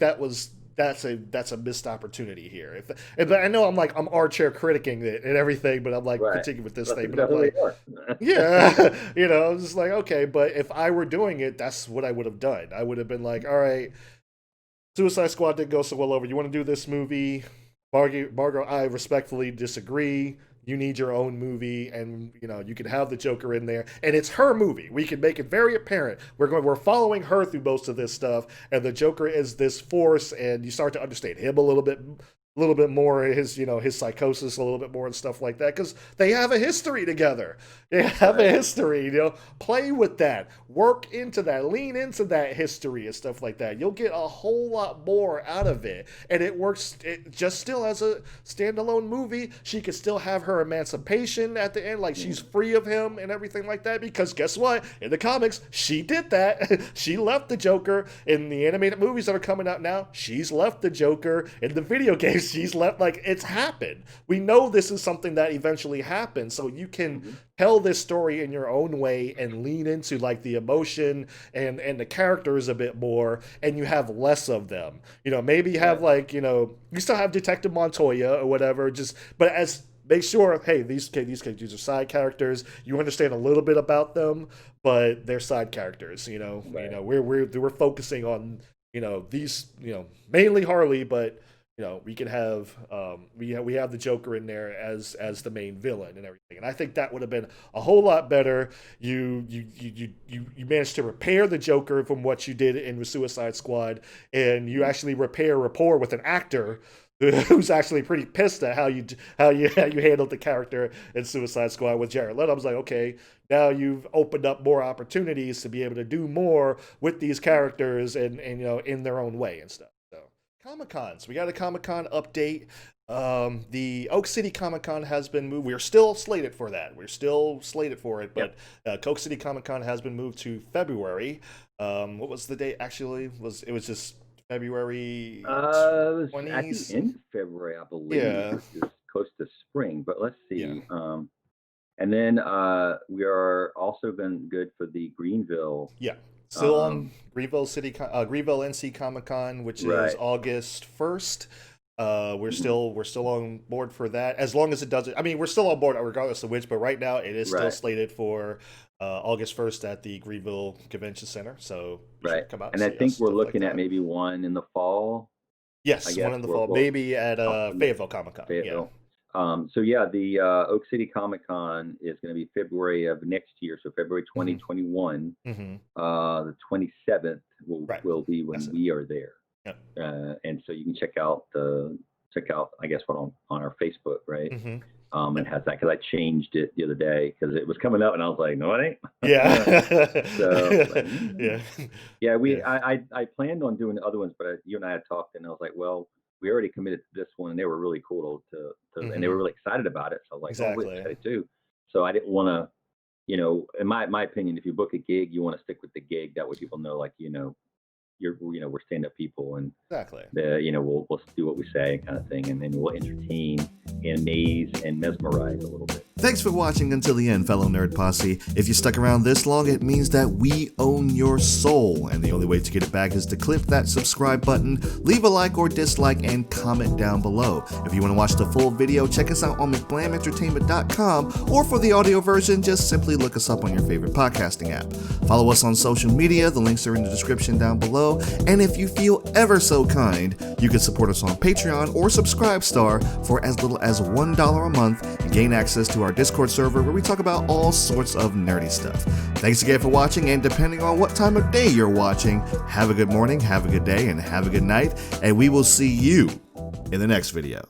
Speaker 1: that's a missed opportunity here. But I know I'm armchair criticking it and everything, but I'm like
Speaker 2: Right.
Speaker 1: critiquing with this
Speaker 2: That's
Speaker 1: thing. But I'm
Speaker 2: exactly
Speaker 1: like,
Speaker 2: what you are.
Speaker 1: yeah, I'm just like, okay. But if I were doing it, that's what I would have done. I would have been like, all right, Suicide Squad didn't go so well over. You want to do this movie? Margot, I respectfully disagree. You need your own movie, and you can have the Joker in there, and it's her movie. We can make it very apparent. We're following her through most of this stuff, and the Joker is this force, and you start to understand him a little bit more, his psychosis a little bit more and stuff like that, because they have a history together. They have a history. Play with that, work into that, lean into that history and stuff like that. You'll get a whole lot more out of it, and it works. It just still as a standalone movie. She could still have her emancipation at the end, like she's free of him and everything like that. Because guess what? In the comics, she did that. She left the Joker. In the animated movies that are coming out now, she's left the Joker. In the video games, she's left. Like, it's happened. We know this is something that eventually happened, so you can tell this story in your own way and lean into like the emotion and the characters a bit more, and you have less of them. Maybe you have you still have Detective Montoya or whatever, but make sure, hey, these are side characters. You understand a little bit about them, but they're side characters.
Speaker 2: Right.
Speaker 1: We're focusing on these mainly Harley, but we can have we have the Joker in there as the main villain and everything, and I think that would have been a whole lot better. You managed to repair the Joker from what you did in the Suicide Squad, and you actually repair rapport with an actor who's actually pretty pissed at how you handled the character in Suicide Squad with Jared Leto. I was like, okay, now you've opened up more opportunities to be able to do more with these characters and in their own way and stuff. Comic-Cons. We got a Comic-Con update. The Oak City Comic-Con has been moved. We're still slated for that. We're still slated for it, but Oak City Comic-Con has been moved to February. What was the date actually? It was just February
Speaker 2: It was at
Speaker 1: 20s?
Speaker 2: the end of February, I believe.
Speaker 1: Yeah.
Speaker 2: Which is close to spring, but let's see.
Speaker 1: Yeah.
Speaker 2: And then we are also been good for the Greenville.
Speaker 1: Yeah. Still on Greenville NC Comic Con, which is August 1st. We're still on board for that, as long as it doesn't. I mean, we're still on board regardless of which, but right now it is still slated for August 1st at the Greenville Convention Center. So come out.
Speaker 2: And I think we're looking at maybe one in the fall.
Speaker 1: Yes, one in the fall, maybe at Fayetteville Comic Con.
Speaker 2: Yeah. The Oak City Comic Con is going to be February of next year, so February 2021. The 27th will be when we are there. Yep. And so you can check out I guess what on our Facebook, right? It has that, because I changed it the other day because it was coming up and I was like, no, it ain't.
Speaker 1: Yeah.
Speaker 2: I planned on doing the other ones, but you and I had talked and I was like, well, we already committed to this one and they were really cool to and they were really excited about it. So I was like,
Speaker 1: exactly.
Speaker 2: We're excited too. So I didn't want to, in my opinion, if you book a gig, you want to stick with the gig. That way people know, like, we're stand-up people, and
Speaker 1: exactly,
Speaker 2: we'll do what we say, kind of thing, and then we'll entertain and amaze and mesmerize a little bit.
Speaker 3: Thanks for watching until the end, fellow Nerd Posse. If you stuck around this long, it means that we own your soul, and the only way to get it back is to click that subscribe button, leave a like or dislike, and comment down below. If you want to watch the full video, check us out on McBlamEntertainment.com, or for the audio version, just simply look us up on your favorite podcasting app. Follow us on social media, the links are in the description down below, and if you feel ever so kind, you can support us on Patreon or Subscribestar for as little as $1 a month and gain access to our Discord server where we talk about all sorts of nerdy stuff. Thanks again for watching, and depending on what time of day you're watching, have a good morning, have a good day, and have a good night, and we will see you in the next video.